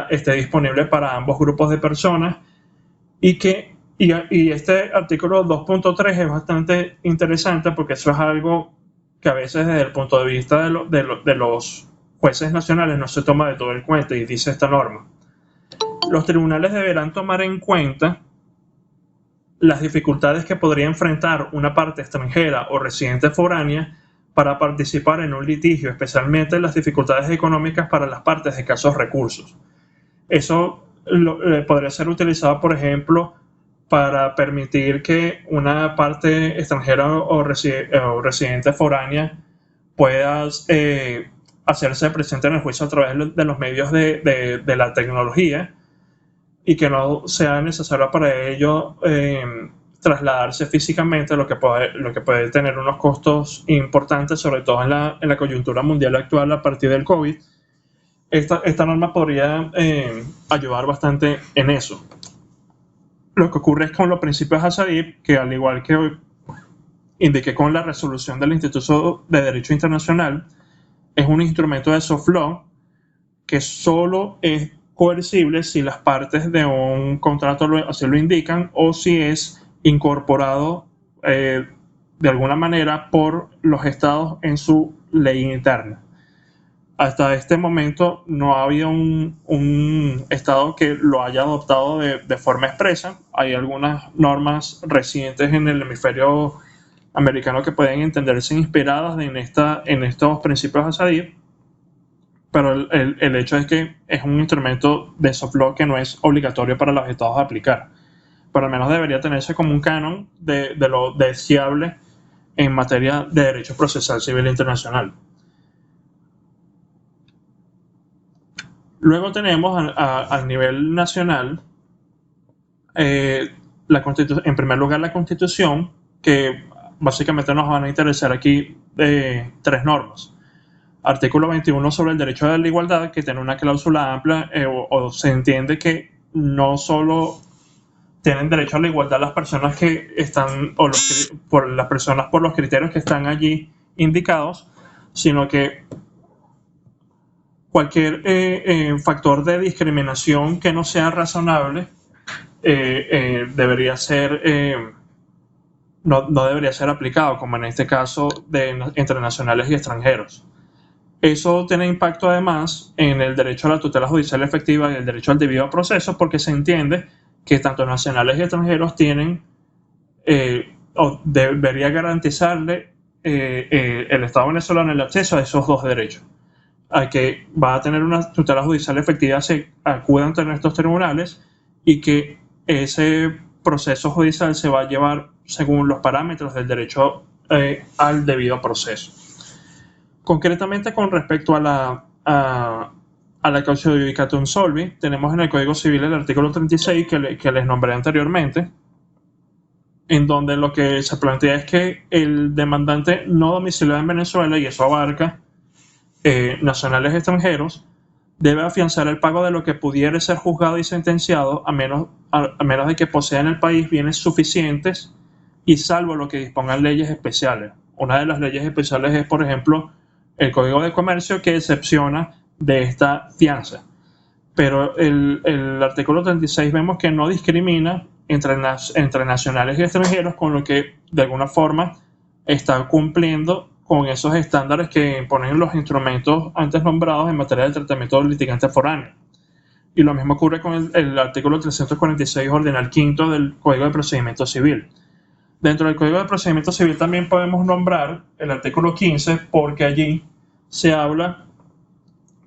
esté disponible para ambos grupos de personas, y este artículo 2.3 es bastante interesante porque eso es algo que a veces desde el punto de vista de los jueces nacionales no se toma de todo en cuenta, y dice esta norma: los tribunales deberán tomar en cuenta las dificultades que podría enfrentar una parte extranjera o residente foránea para participar en un litigio, especialmente las dificultades económicas para las partes de escasos recursos. Eso podría ser utilizado, por ejemplo, para permitir que una parte extranjera o residente foránea pueda hacerse presente en el juicio a través de los medios de la tecnología, y que no sea necesario para ello trasladarse físicamente, lo que puede tener unos costos importantes, sobre todo en la coyuntura mundial actual a partir del COVID. Esta norma podría ayudar bastante en eso. Lo que ocurre es con los principios ASAIP, que al igual que indiqué con la resolución del Instituto de Derecho Internacional, es un instrumento de soft law que solo es coercible si las partes de un contrato así lo indican, o si es incorporado de alguna manera por los estados en su ley interna. Hasta este momento no ha habido un estado que lo haya adoptado de forma expresa. Hay algunas normas recientes en el hemisferio americano que pueden entenderse inspiradas en estos principios ASAIP, pero el hecho es que es un instrumento de soft law que no es obligatorio para los estados aplicar, pero al menos debería tenerse como un canon de lo deseable en materia de derecho procesal civil internacional. Luego tenemos a nivel nacional en primer lugar la Constitución, que básicamente nos van a interesar aquí tres normas. Artículo 21 sobre el derecho a la igualdad, que tiene una cláusula amplia, o se entiende que no solo tienen derecho a la igualdad las personas que están, por los criterios que están allí indicados, sino que cualquier factor de discriminación que no sea razonable debería ser no debería ser aplicado, como en este caso entre nacionales y extranjeros. Eso tiene impacto además en el derecho a la tutela judicial efectiva y el derecho al debido proceso, porque se entiende que tanto nacionales y extranjeros tienen o debería garantizarle el Estado venezolano el acceso a esos dos derechos, a que va a tener una tutela judicial efectiva si acude ante estos tribunales, y que ese proceso judicial se va a llevar según los parámetros del derecho al debido proceso. Concretamente, con respecto a la causa judicatum solvi, tenemos en el Código Civil el artículo 36 que les nombré anteriormente, en donde lo que se plantea es que el demandante no domiciliado en Venezuela, y eso abarca nacionales extranjeros, debe afianzar el pago de lo que pudiera ser juzgado y sentenciado, a menos de que posea en el país bienes suficientes y salvo lo que dispongan leyes especiales. Una de las leyes especiales es, por ejemplo, el Código de Comercio, que excepciona de esta fianza. Pero el artículo 36 vemos que no discrimina entre nacionales y extranjeros, con lo que de alguna forma está cumpliendo con esos estándares que imponen los instrumentos antes nombrados en materia de tratamiento del litigante foráneo. Y lo mismo ocurre con el artículo 346 ordinal quinto del Código de Procedimiento Civil. Dentro del Código de Procedimiento Civil también podemos nombrar el artículo 15, porque allí se habla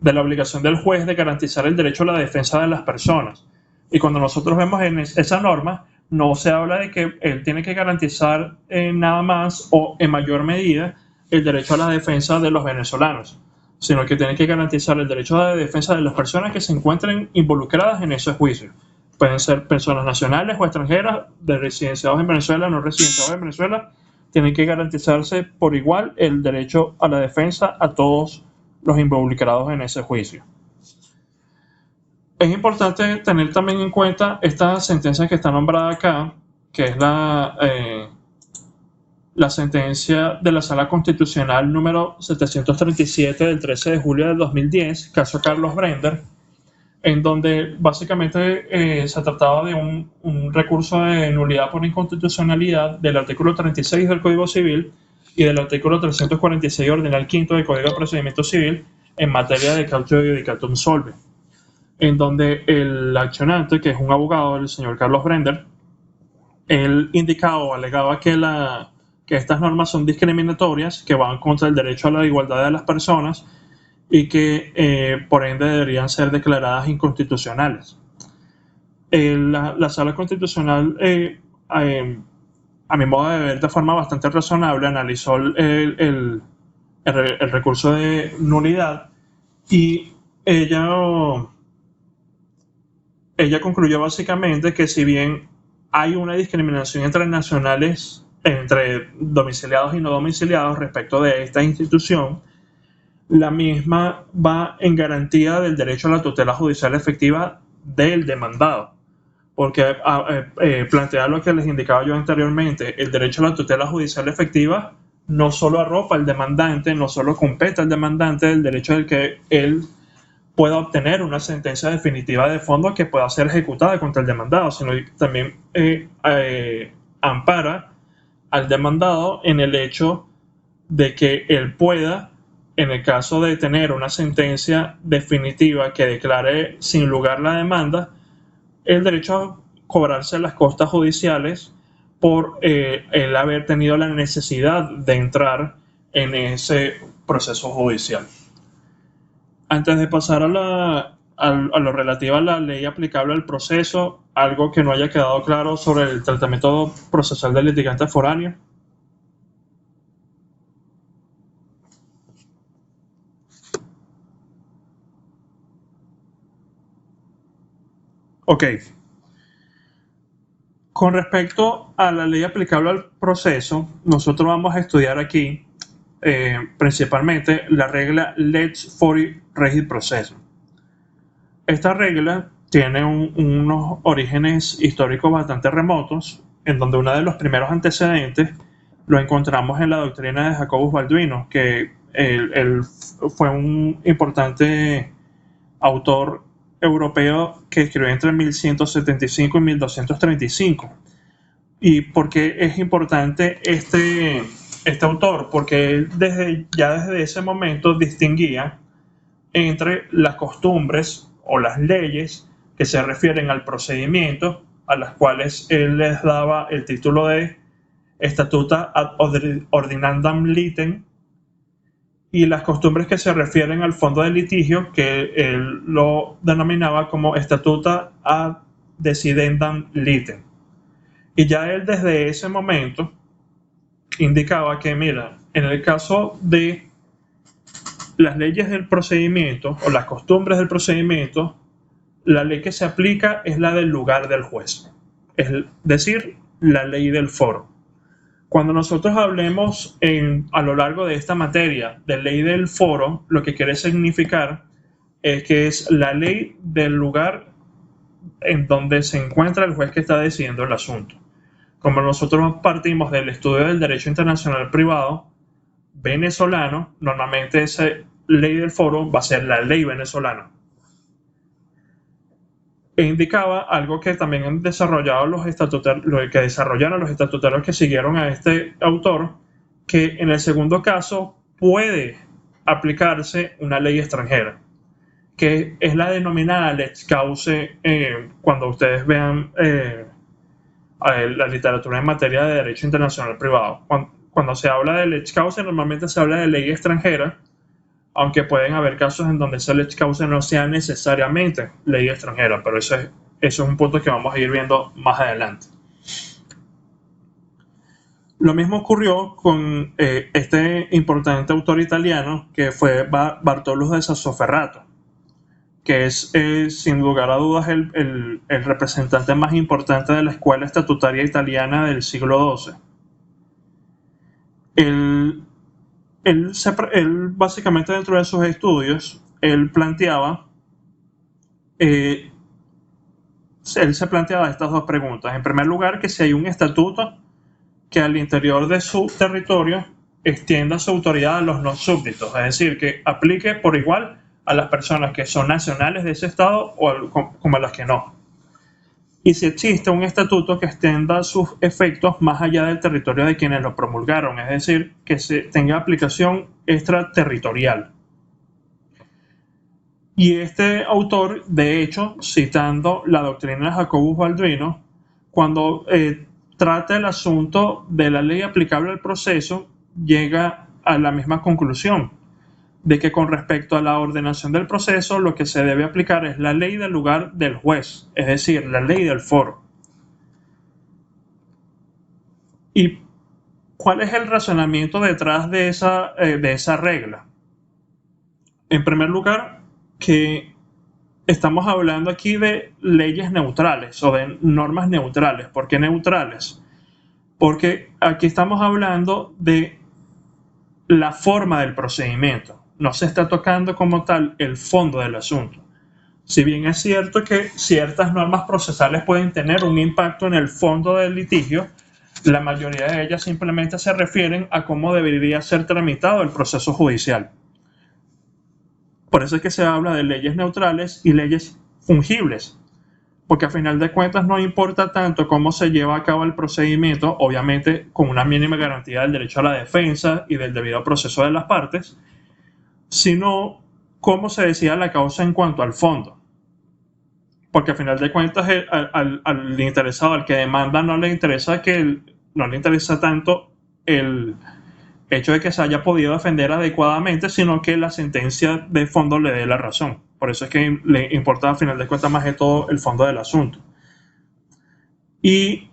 de la obligación del juez de garantizar el derecho a la defensa de las personas. Y cuando nosotros vemos en esa norma, no se habla de que él tiene que garantizar nada más o en mayor medida el derecho a la defensa de los venezolanos, sino que tiene que garantizar el derecho a la defensa de las personas que se encuentren involucradas en ese juicio. Pueden ser personas nacionales o extranjeras, de residenciados en Venezuela, no residenciados en Venezuela. Tienen que garantizarse por igual el derecho a la defensa a todos los involucrados en ese juicio. Es importante tener también en cuenta esta sentencia que está nombrada acá, que es la sentencia de la Sala Constitucional número 737 del 13 de julio del 2010, caso Carlos Brender, en donde básicamente se trataba de un recurso de nulidad por inconstitucionalidad del artículo 36 del Código Civil y del artículo 346 ordinal quinto del Código de Procedimiento Civil en materia de cautio iudicatum solve, en donde el accionante, que es un abogado, el señor Carlos Brender, él indicaba o alegaba que estas normas son discriminatorias, que van contra el derecho a la igualdad de las personas y que por ende deberían ser declaradas inconstitucionales. La Sala Constitucional, a mi modo de ver, de forma bastante razonable, analizó el recurso de nulidad y ella concluyó básicamente que si bien hay una discriminación entre nacionales, entre domiciliados y no domiciliados respecto de esta institución, la misma va en garantía del derecho a la tutela judicial efectiva del demandado, porque plantea lo que les indicaba yo anteriormente, el derecho a la tutela judicial efectiva no solo arropa al demandante, no solo compete al demandante del derecho del que él pueda obtener una sentencia definitiva de fondo que pueda ser ejecutada contra el demandado, sino también ampara al demandado en el hecho de que él pueda, en el caso de tener una sentencia definitiva que declare sin lugar la demanda, el derecho a cobrarse las costas judiciales por el haber tenido la necesidad de entrar en ese proceso judicial. Antes de pasar a lo relativo a la ley aplicable al proceso, algo que no haya quedado claro sobre el tratamiento procesal del litigante foráneo. Ok. Con respecto a la ley aplicable al proceso, nosotros vamos a estudiar aquí principalmente la regla Lex Fori Regit Processum. Esta regla tiene unos orígenes históricos bastante remotos, en donde uno de los primeros antecedentes lo encontramos en la doctrina de Jacobus Balduino, que él fue un importante autor europeo que escribió entre 1175 y 1235. ¿Y por qué es importante este autor? Porque él desde ese momento distinguía entre las costumbres o las leyes que se refieren al procedimiento, a las cuales él les daba el título de Statuta ad ordinandam litem, y las costumbres que se refieren al fondo de litigio, que él lo denominaba como Statuta ad decidendam litem. Y ya él desde ese momento indicaba que, mira, en el caso de las leyes del procedimiento o las costumbres del procedimiento, la ley que se aplica es la del lugar del juez, es decir, la ley del foro. Cuando nosotros hablemos a lo largo de esta materia de ley del foro, lo que quiere significar es que es la ley del lugar en donde se encuentra el juez que está decidiendo el asunto. Como nosotros partimos del estudio del derecho internacional privado venezolano, normalmente esa ley del foro va a ser la ley venezolana. E indicaba algo que también han desarrollado los estatutarios que siguieron a este autor, que en el segundo caso puede aplicarse una ley extranjera, que es la denominada lex cause. Cuando ustedes vean la literatura en materia de derecho internacional privado, cuando se habla de lex cause, normalmente se habla de ley extranjera, aunque pueden haber casos en donde esa lex cause no sea necesariamente ley extranjera, pero eso es un punto que vamos a ir viendo más adelante. Lo mismo ocurrió con este importante autor italiano que fue Bartolo de Sassoferrato, que es sin lugar a dudas el representante más importante de la escuela estatutaria italiana del siglo XII. Él básicamente dentro de sus estudios, él se planteaba estas dos preguntas. En primer lugar, que si hay un estatuto que al interior de su territorio extienda su autoridad a los no súbditos, es decir, que aplique por igual a las personas que son nacionales de ese estado como a las que no. Y si existe un estatuto que extienda sus efectos más allá del territorio de quienes lo promulgaron, es decir, que se tenga aplicación extraterritorial. Y este autor, de hecho, citando la doctrina de Jacobus Baldwino, cuando trata el asunto de la ley aplicable al proceso, llega a la misma conclusión, de que con respecto a la ordenación del proceso, lo que se debe aplicar es la ley del lugar del juez, es decir, la ley del foro. ¿Y cuál es el razonamiento detrás de esa regla? En primer lugar, que estamos hablando aquí de leyes neutrales o de normas neutrales. ¿Por qué neutrales? Porque aquí estamos hablando de la forma del procedimiento. No se está tocando como tal el fondo del asunto. Si bien es cierto que ciertas normas procesales pueden tener un impacto en el fondo del litigio, la mayoría de ellas simplemente se refieren a cómo debería ser tramitado el proceso judicial. Por eso es que se habla de leyes neutrales y leyes fungibles, porque a final de cuentas no importa tanto cómo se lleva a cabo el procedimiento, obviamente con una mínima garantía del derecho a la defensa y del debido proceso de las partes, sino cómo se decida la causa en cuanto al fondo. Porque a final de cuentas al interesado, al que demanda, no le interesa tanto el hecho de que se haya podido defender adecuadamente, sino que la sentencia de fondo le dé la razón. Por eso es que le importa a final de cuentas más de todo el fondo del asunto. Y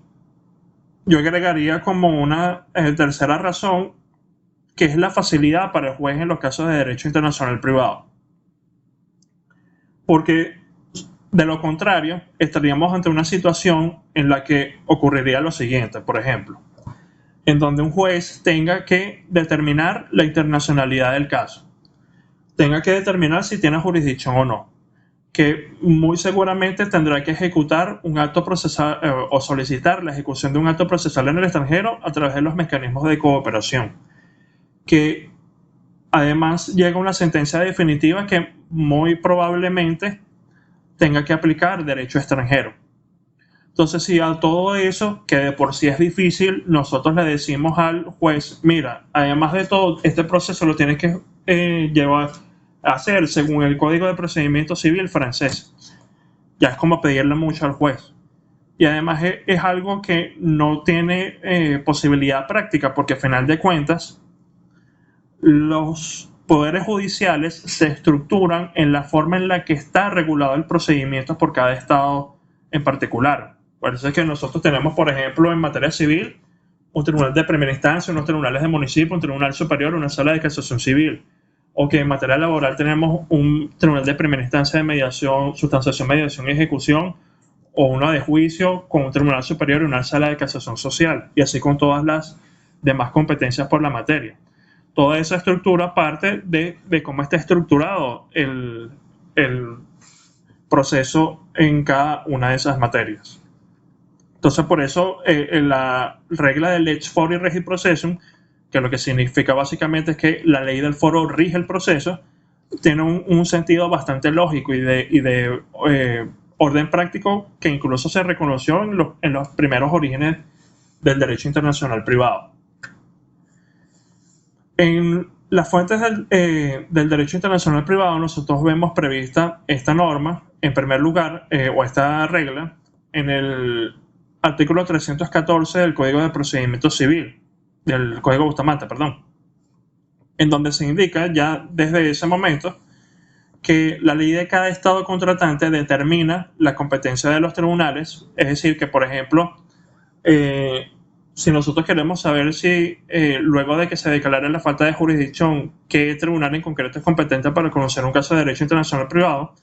yo agregaría como una tercera razón, que es la facilidad para el juez en los casos de derecho internacional privado. Porque de lo contrario, estaríamos ante una situación en la que ocurriría lo siguiente, por ejemplo, en donde un juez tenga que determinar la internacionalidad del caso, tenga que determinar si tiene jurisdicción o no, que muy seguramente tendrá que ejecutar un acto procesal o solicitar la ejecución de un acto procesal en el extranjero a través de los mecanismos de cooperación, que además llega una sentencia definitiva que muy probablemente tenga que aplicar derecho extranjero. Entonces, si a todo eso, que de por sí es difícil, nosotros le decimos al juez, mira, además de todo, este proceso lo tienes que llevar a hacer según el Código de Procedimiento Civil francés. Ya es como pedirle mucho al juez. Y además es algo que no tiene posibilidad práctica, porque a final de cuentas, los poderes judiciales se estructuran en la forma en la que está regulado el procedimiento por cada estado en particular. Por eso es que nosotros tenemos, por ejemplo, en materia civil, un tribunal de primera instancia, unos tribunales de municipio, un tribunal superior, una sala de casación civil. O que en materia laboral tenemos un tribunal de primera instancia de mediación, sustanciación, mediación y ejecución, o uno de juicio con un tribunal superior y una sala de casación social. Y así con todas las demás competencias por la materia. Toda esa estructura parte de cómo está estructurado el proceso en cada una de esas materias. Entonces, por eso la regla del lex fori regit processum, que lo que significa básicamente es que la ley del foro rige el proceso, tiene un sentido bastante lógico y de orden práctico que incluso se reconoció en los primeros orígenes del derecho internacional privado. En las fuentes del derecho internacional privado nosotros vemos prevista esta norma, en primer lugar, o esta regla, en el artículo 314 del Código de Procedimiento Civil, del Código Bustamante, perdón, en donde se indica ya desde ese momento que la ley de cada estado contratante determina la competencia de los tribunales, es decir, que por ejemplo, si nosotros queremos saber si luego de que se declare la falta de jurisdicción, qué tribunal en concreto es competente para conocer un caso de derecho internacional privado,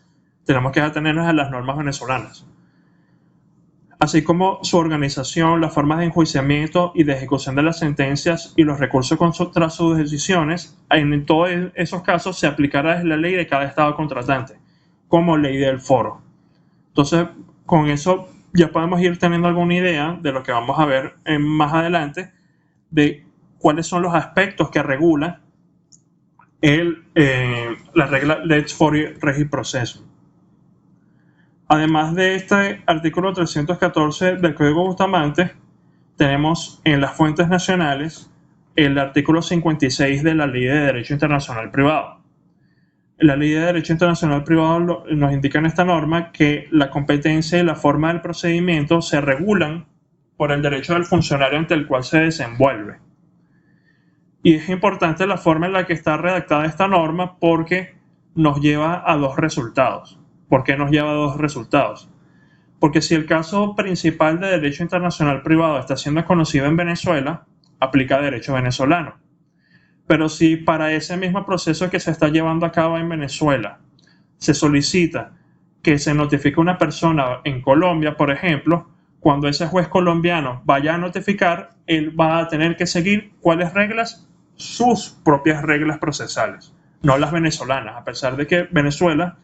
tenemos que atenernos a las normas venezolanas, así como su organización, las formas de enjuiciamiento y de ejecución de las sentencias y los recursos contra sus decisiones. En todos esos casos se aplicará la ley de cada estado contratante, como ley del foro. Entonces, con eso ya podemos ir teniendo alguna idea de lo que vamos a ver más adelante, de cuáles son los aspectos que regulan la regla Lex Fori Regi Processum. Además de este artículo 314 del Código Bustamante, tenemos en las fuentes nacionales el artículo 56 de la Ley de Derecho Internacional Privado. La Ley de Derecho Internacional Privado nos indica en esta norma que la competencia y la forma del procedimiento se regulan por el derecho del funcionario ante el cual se desenvuelve. Y es importante la forma en la que está redactada esta norma porque nos lleva a dos resultados. ¿Por qué nos lleva a dos resultados? Porque si el caso principal de derecho internacional privado está siendo conocido en Venezuela, aplica derecho venezolano. Pero si para ese mismo proceso que se está llevando a cabo en Venezuela se solicita que se notifique una persona en Colombia, por ejemplo, cuando ese juez colombiano vaya a notificar, él va a tener que seguir ¿cuáles reglas? Sus propias reglas procesales, no las venezolanas, a pesar de que Venezuela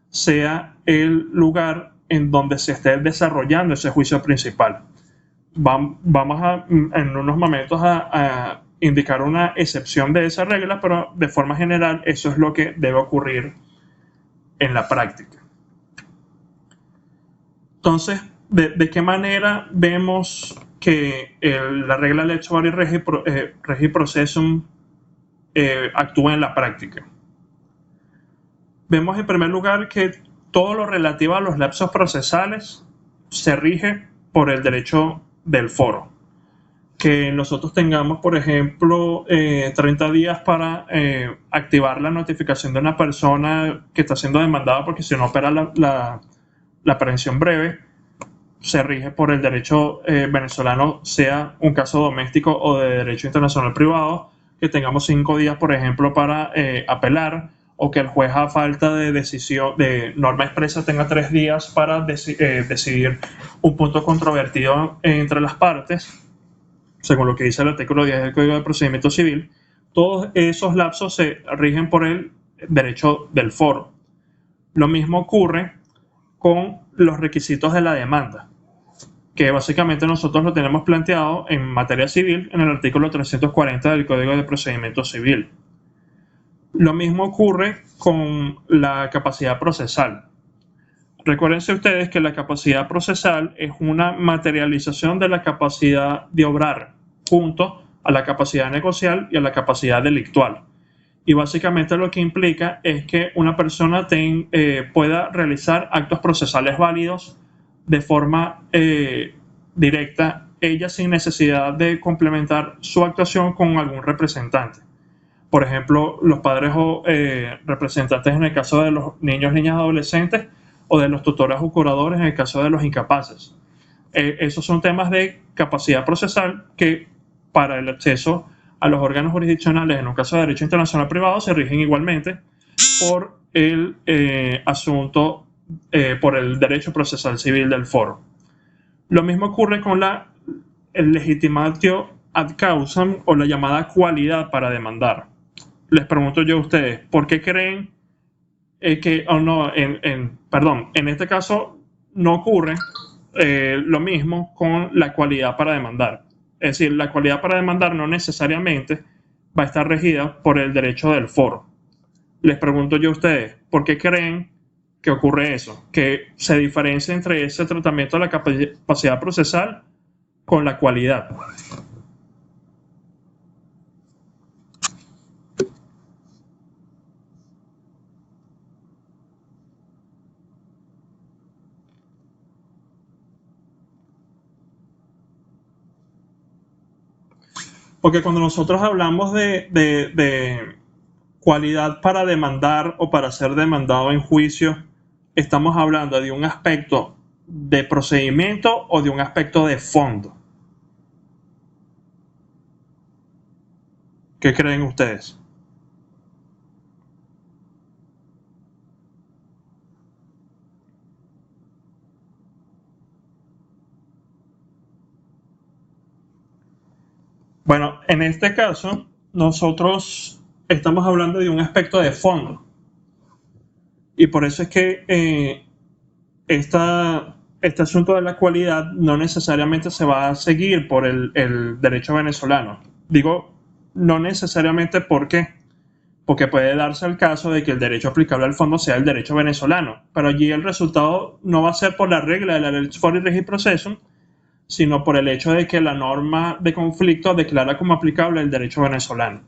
sea el lugar en donde se esté desarrollando ese juicio principal. Vamos en unos momentos a indicar una excepción de esa regla, pero de forma general eso es lo que debe ocurrir en la práctica. Entonces, ¿de qué manera vemos que la regla Lex Fori Regi Processum actúa en la práctica? Vemos en primer lugar que todo lo relativo a los lapsos procesales se rige por el derecho del foro. Que nosotros tengamos, por ejemplo, 30 días para activar la notificación de una persona que está siendo demandada porque si no opera la aprehensión breve, se rige por el derecho venezolano, sea un caso doméstico o de derecho internacional privado, que tengamos 5 días, por ejemplo, para apelar, o que el juez a falta de decisión de norma expresa tenga 3 días para decidir un punto controvertido entre las partes, según lo que dice el artículo 10 del Código de Procedimiento Civil. Todos esos lapsos se rigen por el derecho del foro. Lo mismo ocurre con los requisitos de la demanda, que básicamente nosotros lo tenemos planteado en materia civil en el artículo 340 del Código de Procedimiento Civil. Lo mismo ocurre con la capacidad procesal. Recuérdense ustedes que la capacidad procesal es una materialización de la capacidad de obrar junto a la capacidad negocial y a la capacidad delictual. Y básicamente lo que implica es que una persona pueda realizar actos procesales válidos de forma directa, ella sin necesidad de complementar su actuación con algún representante. Por ejemplo, los padres o representantes en el caso de los niños, niñas, adolescentes, o de los tutores o curadores en el caso de los incapaces. Esos son temas de capacidad procesal que para el acceso a los órganos jurisdiccionales en un caso de derecho internacional privado se rigen igualmente por el asunto, por el derecho procesal civil del foro. Lo mismo ocurre con el legitimatio ad causam o la llamada cualidad para demandar. Les pregunto yo a ustedes, ¿por qué creen en este caso no ocurre lo mismo con la cualidad para demandar? Es decir, la cualidad para demandar no necesariamente va a estar regida por el derecho del foro. Les pregunto yo a ustedes, ¿por qué creen que ocurre eso? Que se diferencia entre ese tratamiento de la capacidad procesal con la cualidad. Porque cuando nosotros hablamos de cualidad para demandar o para ser demandado en juicio, estamos hablando de un aspecto de procedimiento o de un aspecto de fondo. ¿Qué creen ustedes? Bueno, en este caso, nosotros estamos hablando de un aspecto de fondo. Y por eso es que este asunto de la cualidad no necesariamente se va a seguir por el derecho venezolano. Digo, no necesariamente porque puede darse el caso de que el derecho aplicable al fondo sea el derecho venezolano, pero allí el resultado no va a ser por la regla de la Lex Fori Regis Processum, sino por el hecho de que la norma de conflicto declara como aplicable el derecho venezolano.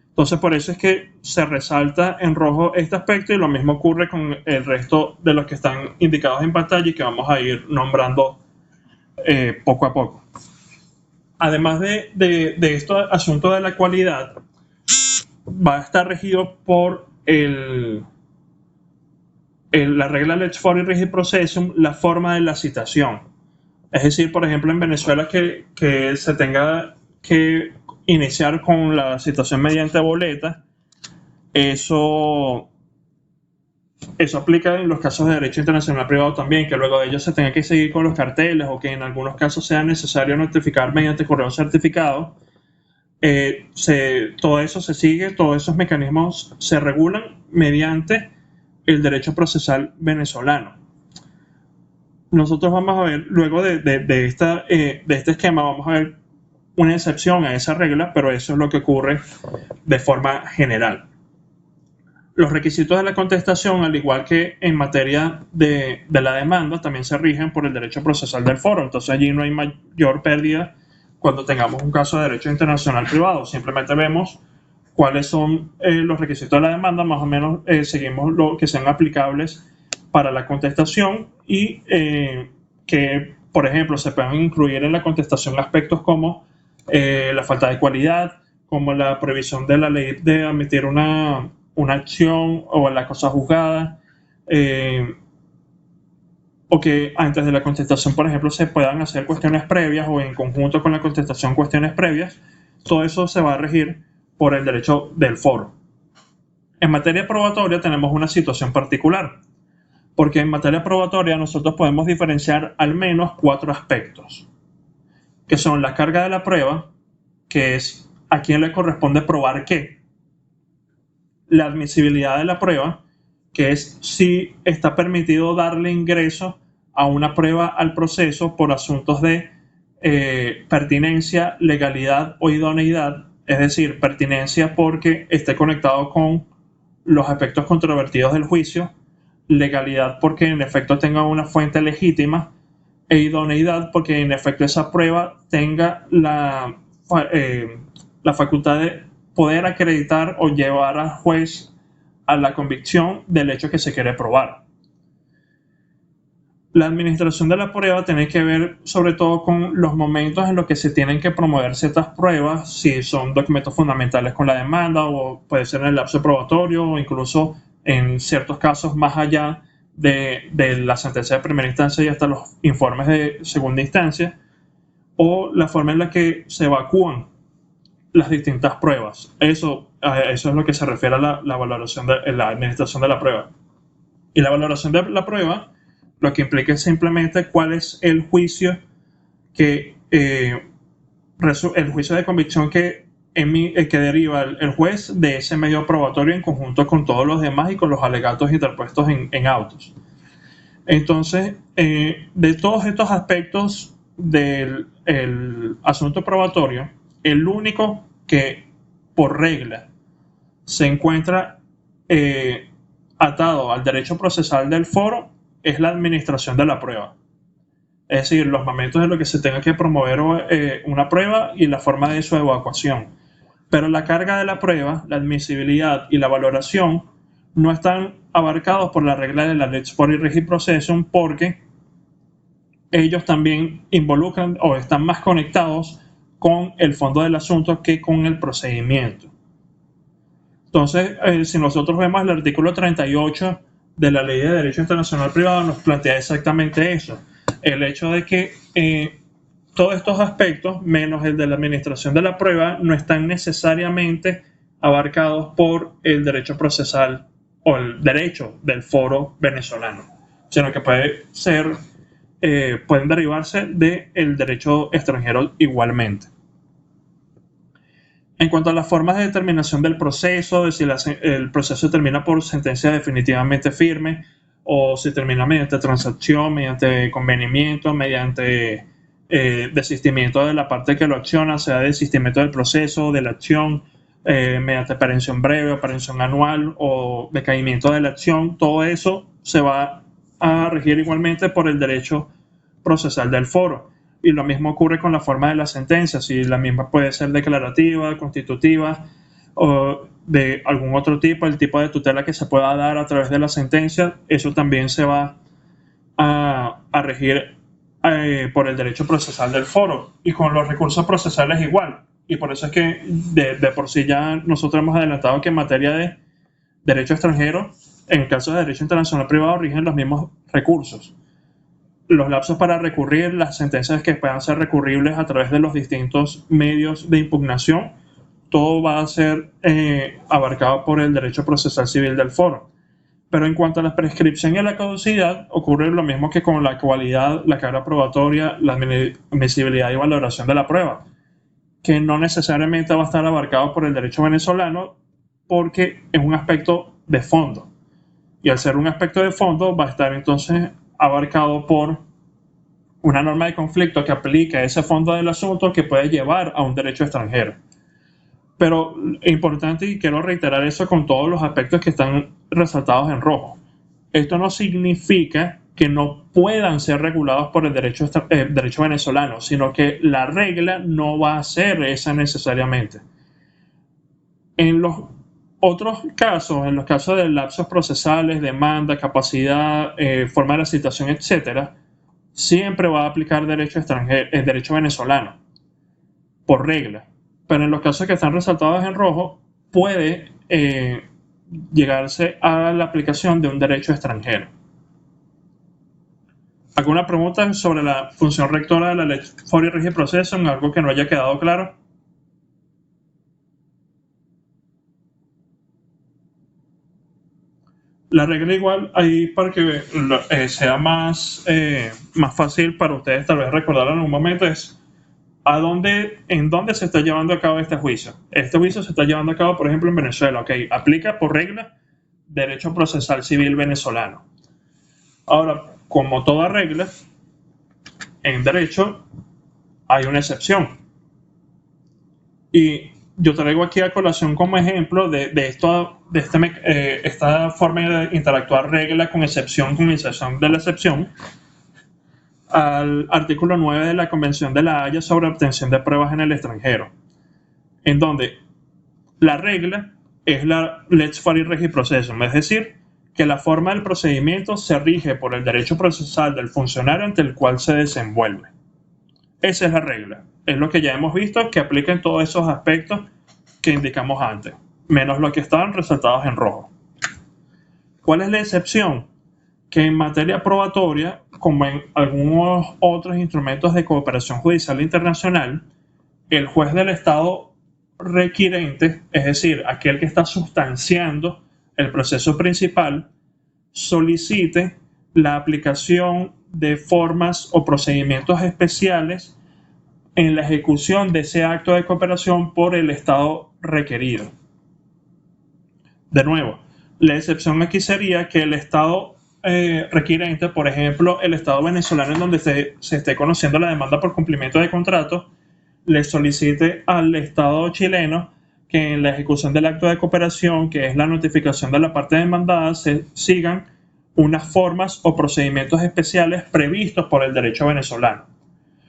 Entonces, por eso es que se resalta en rojo este aspecto, y lo mismo ocurre con el resto de los que están indicados en pantalla y que vamos a ir nombrando poco a poco. Además de este asunto de la cualidad, va a estar regido por la regla Lex Fori Regis Processum, la forma de la citación. Es decir, por ejemplo, en Venezuela que se tenga que iniciar con la citación mediante boleta, eso aplica en los casos de derecho internacional privado también, que luego de ello se tenga que seguir con los carteles, o que en algunos casos sea necesario notificar mediante correo certificado. Todo eso se sigue, todos esos mecanismos se regulan mediante el derecho procesal venezolano. Nosotros vamos a ver, luego de este esquema, vamos a ver una excepción a esa regla, pero eso es lo que ocurre de forma general. Los requisitos de la contestación, al igual que en materia de la demanda, también se rigen por el derecho procesal del foro. Entonces allí no hay mayor pérdida cuando tengamos un caso de derecho internacional privado. Simplemente vemos cuáles son los requisitos de la demanda, más o menos seguimos lo que sean aplicables para la contestación, y que, por ejemplo, se puedan incluir en la contestación aspectos como la falta de cualidad, como la prohibición de la ley de admitir una acción o la cosa juzgada, o que antes de la contestación, por ejemplo, se puedan hacer cuestiones previas, o en conjunto con la contestación cuestiones previas. Todo eso se va a regir por el derecho del foro. En materia probatoria tenemos una situación particular, porque en materia probatoria nosotros podemos diferenciar al menos 4 aspectos, que son la carga de la prueba, que es a quién le corresponde probar qué; la admisibilidad de la prueba, que es si está permitido darle ingreso a una prueba al proceso por asuntos de pertinencia, legalidad o idoneidad, es decir, pertinencia porque esté conectado con los aspectos controvertidos del juicio, legalidad porque en efecto tenga una fuente legítima, e idoneidad porque en efecto esa prueba tenga la facultad de poder acreditar o llevar al juez a la convicción del hecho que se quiere probar. La administración de la prueba tiene que ver sobre todo con los momentos en los que se tienen que promover ciertas pruebas, si son documentos fundamentales con la demanda, o puede ser en el lapso probatorio, o incluso en ciertos casos más allá de la sentencia de primera instancia y hasta los informes de segunda instancia, o la forma en la que se evacúan las distintas pruebas. Eso es lo que se refiere a la valoración de la administración de la prueba. Y la valoración de la prueba lo que implica es simplemente cuál es el juicio el juicio de convicción que deriva el juez de ese medio probatorio en conjunto con todos los demás y con los alegatos interpuestos en autos. Entonces, de todos estos aspectos del asunto probatorio, el único que por regla se encuentra atado al derecho procesal del foro es la administración de la prueba. Es decir, los momentos en los que se tenga que promover una prueba y la forma de su evacuación. Pero la carga de la prueba, la admisibilidad y la valoración no están abarcados por la regla de la Lex Fori Regis Processum, porque ellos también involucran o están más conectados con el fondo del asunto que con el procedimiento. Entonces, si nosotros vemos el artículo 38 de la Ley de Derecho Internacional Privado, nos plantea exactamente eso. El hecho de que todos estos aspectos, menos el de la administración de la prueba, no están necesariamente abarcados por el derecho procesal o el derecho del foro venezolano, sino que pueden derivarse del derecho extranjero igualmente. En cuanto a las formas de determinación del proceso, de si el proceso termina por sentencia definitivamente firme o si termina mediante transacción, mediante convenimiento, mediante desistimiento de la parte que lo acciona, sea desistimiento del proceso, de la acción, mediante aprehensión breve, aprehensión anual o decaimiento de la acción, todo eso se va a regir igualmente por el derecho procesal del foro. Y lo mismo ocurre con la forma de la sentencia, si la misma puede ser declarativa, constitutiva o de algún otro tipo, el tipo de tutela que se pueda dar a través de la sentencia, eso también se va a regir por el derecho procesal del foro. Y con los recursos procesales igual. Y por eso es que de por sí ya nosotros hemos adelantado que en materia de derecho extranjero, en casos de derecho internacional privado, rigen los mismos recursos. Los lapsos para recurrir, las sentencias que puedan ser recurribles a través de los distintos medios de impugnación, todo va a ser abarcado por el derecho procesal civil del foro. Pero en cuanto a la prescripción y a la caducidad, ocurre lo mismo que con la cualidad, la carga probatoria, la admisibilidad y valoración de la prueba, que no necesariamente va a estar abarcado por el derecho venezolano porque es un aspecto de fondo. Y al ser un aspecto de fondo, va a estar entonces abarcado por una norma de conflicto que aplica a ese fondo del asunto que puede llevar a un derecho extranjero. Pero es importante, y quiero reiterar eso con todos los aspectos que están resaltados en rojo, esto no significa que no puedan ser regulados por el derecho venezolano, sino que la regla no va a ser esa necesariamente. En los otros casos, en los casos de lapsos procesales, demanda, capacidad, forma de la citación, etcétera, siempre va a aplicar derecho venezolano, por regla. Pero en los casos que están resaltados en rojo, puede llegarse a la aplicación de un derecho extranjero. ¿Alguna pregunta sobre la función rectora de la ley Foro y Regi Processum? ¿Algo que no haya quedado claro? La regla igual ahí para que sea más fácil para ustedes tal vez recordar en un momento es en dónde se está llevando a cabo este juicio. Este juicio se está llevando a cabo, por ejemplo, en Venezuela. Ok, aplica por regla derecho procesal civil venezolano. Ahora, como toda regla, en derecho hay una excepción. Y yo traigo aquí a colación como ejemplo de esta forma de interactuar regla con excepción de la excepción al artículo 9 de la Convención de la Haya sobre obtención de pruebas en el extranjero, en donde la regla es la Lex Fori Regi Processum, es decir, que la forma del procedimiento se rige por el derecho procesal del funcionario ante el cual se desenvuelve. Esa es la regla. Es lo que ya hemos visto que aplica en todos esos aspectos que indicamos antes, menos los que estaban resaltados en rojo. ¿Cuál es la excepción? Que en materia probatoria, como en algunos otros instrumentos de cooperación judicial internacional, el juez del Estado requirente, es decir, aquel que está sustanciando el proceso principal, solicite la aplicación de formas o procedimientos especiales en la ejecución de ese acto de cooperación por el Estado requerido. De nuevo, la excepción aquí sería que el Estado requirente, por ejemplo, el Estado venezolano en donde se esté conociendo la demanda por cumplimiento de contrato, le solicite al Estado chileno que en la ejecución del acto de cooperación, que es la notificación de la parte demandada, se sigan unas formas o procedimientos especiales previstos por el derecho venezolano.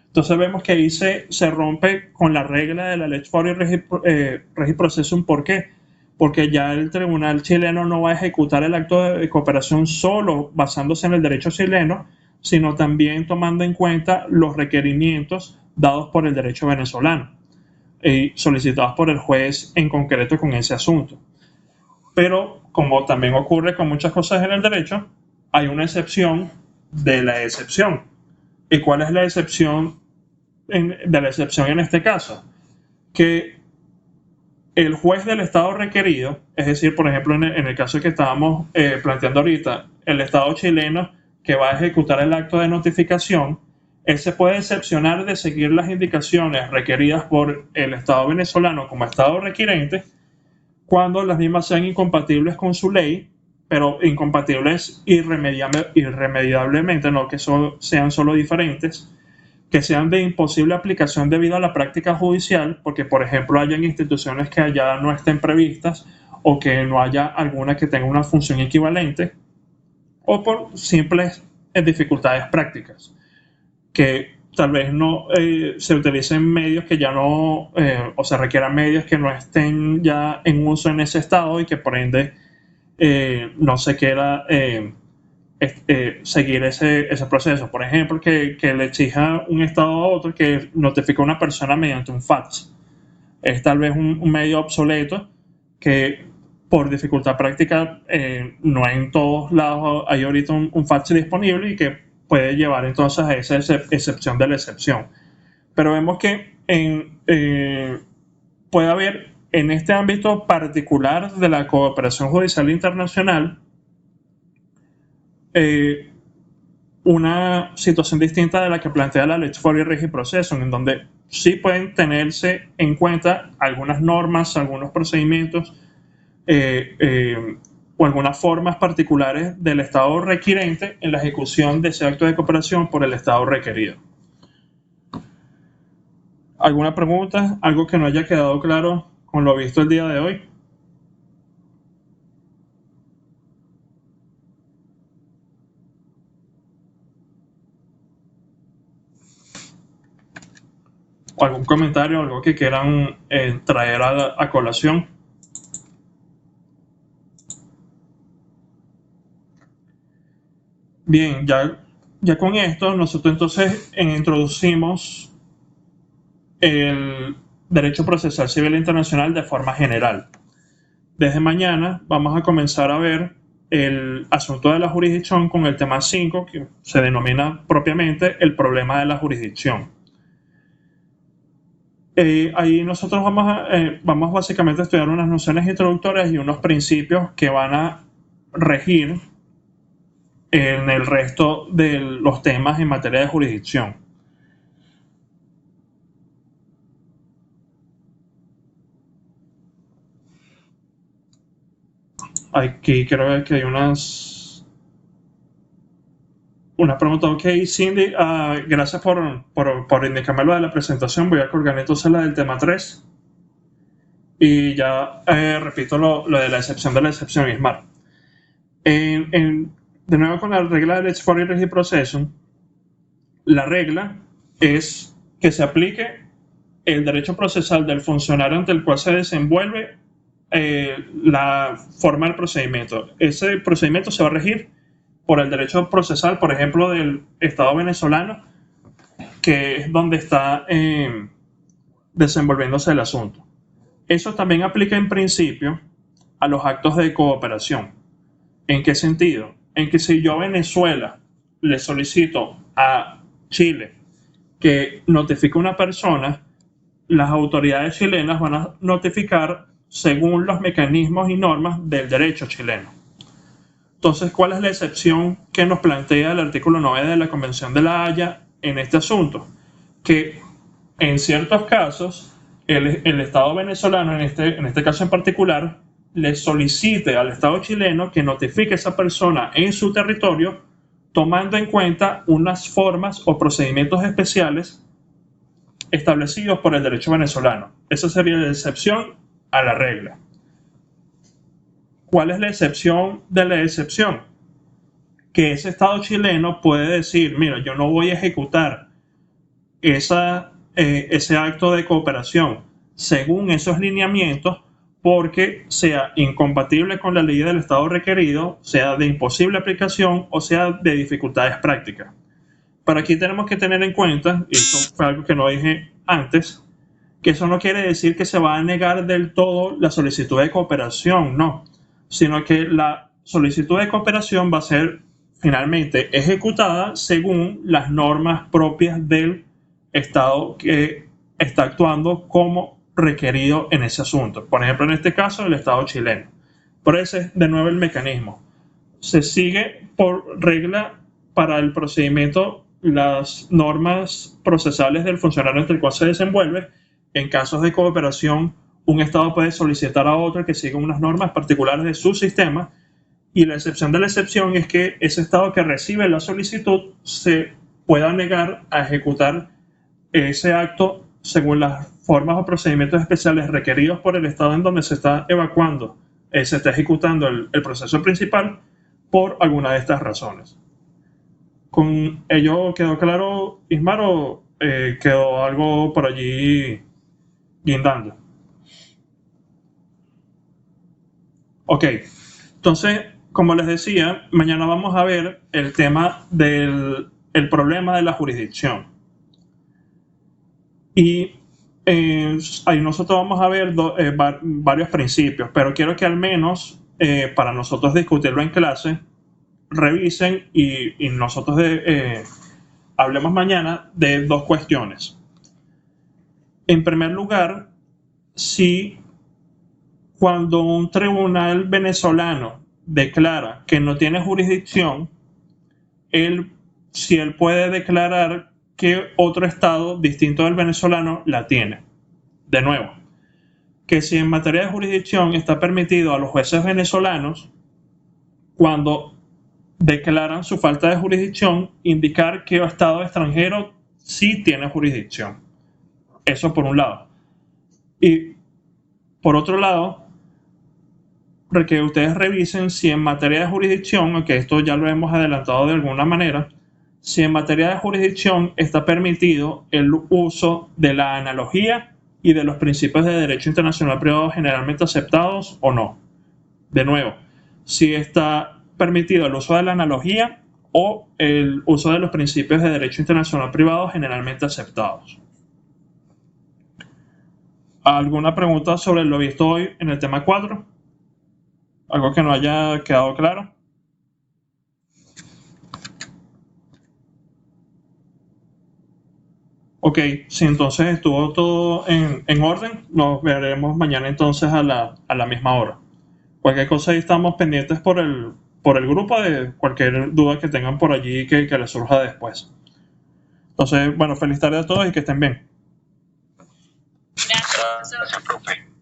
Entonces vemos que ahí se rompe con la regla de la Lex Fori Regi Processum. ¿Por qué? Porque ya el tribunal chileno no va a ejecutar el acto de cooperación solo basándose en el derecho chileno, sino también tomando en cuenta los requerimientos dados por el derecho venezolano y solicitados por el juez en concreto con ese asunto. Pero, como también ocurre con muchas cosas en el derecho, hay una excepción de la excepción. ¿Y cuál es la excepción de la excepción en este caso? Que el juez del estado requerido, es decir, por ejemplo, en el caso que estábamos planteando ahorita, el estado chileno que va a ejecutar el acto de notificación, él se puede excepcionar de seguir las indicaciones requeridas por el estado venezolano como estado requirente cuando las mismas sean incompatibles con su ley, pero incompatibles irremediablemente, no que sean solo diferentes, que sean de imposible aplicación debido a la práctica judicial, porque por ejemplo hayan instituciones que allá no estén previstas o que no haya alguna que tenga una función equivalente, o por simples dificultades prácticas, que tal vez no se utilicen medios que ya no, o se requieran medios que no estén ya en uso en ese estado y que por ende no se quiera seguir ese proceso. Por ejemplo, que le exija un estado a otro que notifique a una persona mediante un fax. Es tal vez un medio obsoleto que por dificultad práctica no en todos lados hay ahorita un fax disponible y que puede llevar entonces a esa excepción de la excepción. Pero vemos que puede haber en este ámbito particular de la cooperación judicial internacional una situación distinta de la que plantea la Lex for Regi Processum, en donde sí pueden tenerse en cuenta algunas normas, algunos procedimientos o algunas formas particulares del Estado requirente en la ejecución de ese acto de cooperación por el Estado requerido. ¿Alguna pregunta? ¿Algo que no haya quedado claro con lo visto el día de hoy? ¿O algún comentario, algo que quieran traer a colación? Bien, ya con esto nosotros entonces introducimos el derecho procesal civil internacional de forma general. Desde mañana vamos a comenzar a ver el asunto de la jurisdicción con el tema 5, que se denomina propiamente el problema de la jurisdicción. Ahí nosotros vamos básicamente a estudiar unas nociones introductorias y unos principios que van a regir en el resto de los temas en materia de jurisdicción. Aquí quiero ver que hay una pregunta. Ok, Cindy, gracias por indicarme lo de la presentación. Voy a colgar entonces la del tema 3. Y ya repito lo de la excepción de la excepción, Ismar. De nuevo con la regla del Lex for Regi Processum, la regla es que se aplique el derecho procesal del funcionario ante el cual se desenvuelve la forma del procedimiento. Ese procedimiento se va a regir por el derecho procesal, por ejemplo, del Estado venezolano, que es donde está desenvolviéndose el asunto. Eso también aplica en principio a los actos de cooperación. ¿En qué sentido? En que si yo a Venezuela le solicito a Chile que notifique a una persona, las autoridades chilenas van a notificar según los mecanismos y normas del derecho chileno. Entonces, ¿cuál es la excepción que nos plantea el artículo 9 de la Convención de la Haya en este asunto? Que en ciertos casos el Estado venezolano, en este caso en particular, le solicite al Estado chileno que notifique a esa persona en su territorio, tomando en cuenta unas formas o procedimientos especiales establecidos por el derecho venezolano. Esa sería la excepción a la regla. ¿Cuál es la excepción de la excepción? Que ese Estado chileno puede decir, mira, yo no voy a ejecutar ese acto de cooperación según esos lineamientos porque sea incompatible con la ley del Estado requerido, sea de imposible aplicación o sea de dificultades prácticas. Pero aquí tenemos que tener en cuenta, y esto fue algo que no dije antes, que eso no quiere decir que se va a negar del todo la solicitud de cooperación, no, sino que la solicitud de cooperación va a ser finalmente ejecutada según las normas propias del Estado que está actuando como requerido en ese asunto. Por ejemplo, en este caso, el Estado chileno. Por ese es de nuevo el mecanismo. Se sigue por regla para el procedimiento las normas procesales del funcionario entre el cual se desenvuelve. En casos de cooperación, un Estado puede solicitar a otro que siga unas normas particulares de su sistema, y la excepción de la excepción es que ese Estado que recibe la solicitud se pueda negar a ejecutar ese acto según las formas o procedimientos especiales requeridos por el Estado en donde se está evacuando, se está ejecutando el proceso principal por alguna de estas razones. ¿Con ello quedó claro, Ismar, o quedó algo por allí guindando? Ok, entonces, como les decía, mañana vamos a ver el tema del problema de la jurisdicción. Y ahí nosotros vamos a ver varios principios, pero quiero que al menos para nosotros discutirlo en clase, revisen y nosotros hablemos mañana de dos cuestiones. En primer lugar, si cuando un tribunal venezolano declara que no tiene jurisdicción, si él puede declarar que otro Estado distinto del venezolano la tiene. De nuevo, que si en materia de jurisdicción está permitido a los jueces venezolanos, cuando declaran su falta de jurisdicción, indicar que Estado extranjero sí tiene jurisdicción. Eso por un lado. Y por otro lado, que ustedes revisen si en materia de jurisdicción, aunque esto ya lo hemos adelantado de alguna manera, si en materia de jurisdicción está permitido el uso de la analogía y de los principios de derecho internacional privado generalmente aceptados o no. De nuevo, si está permitido el uso de la analogía o el uso de los principios de derecho internacional privado generalmente aceptados. ¿Alguna pregunta sobre lo visto hoy en el tema 4? ¿Algo que no haya quedado claro? Ok, si entonces estuvo todo en orden, nos veremos mañana entonces a la misma hora. Cualquier cosa ahí estamos pendientes por el grupo de cualquier duda que tengan por allí que les surja después. Entonces, bueno, feliz tarde a todos y que estén bien. Gracias, profesor.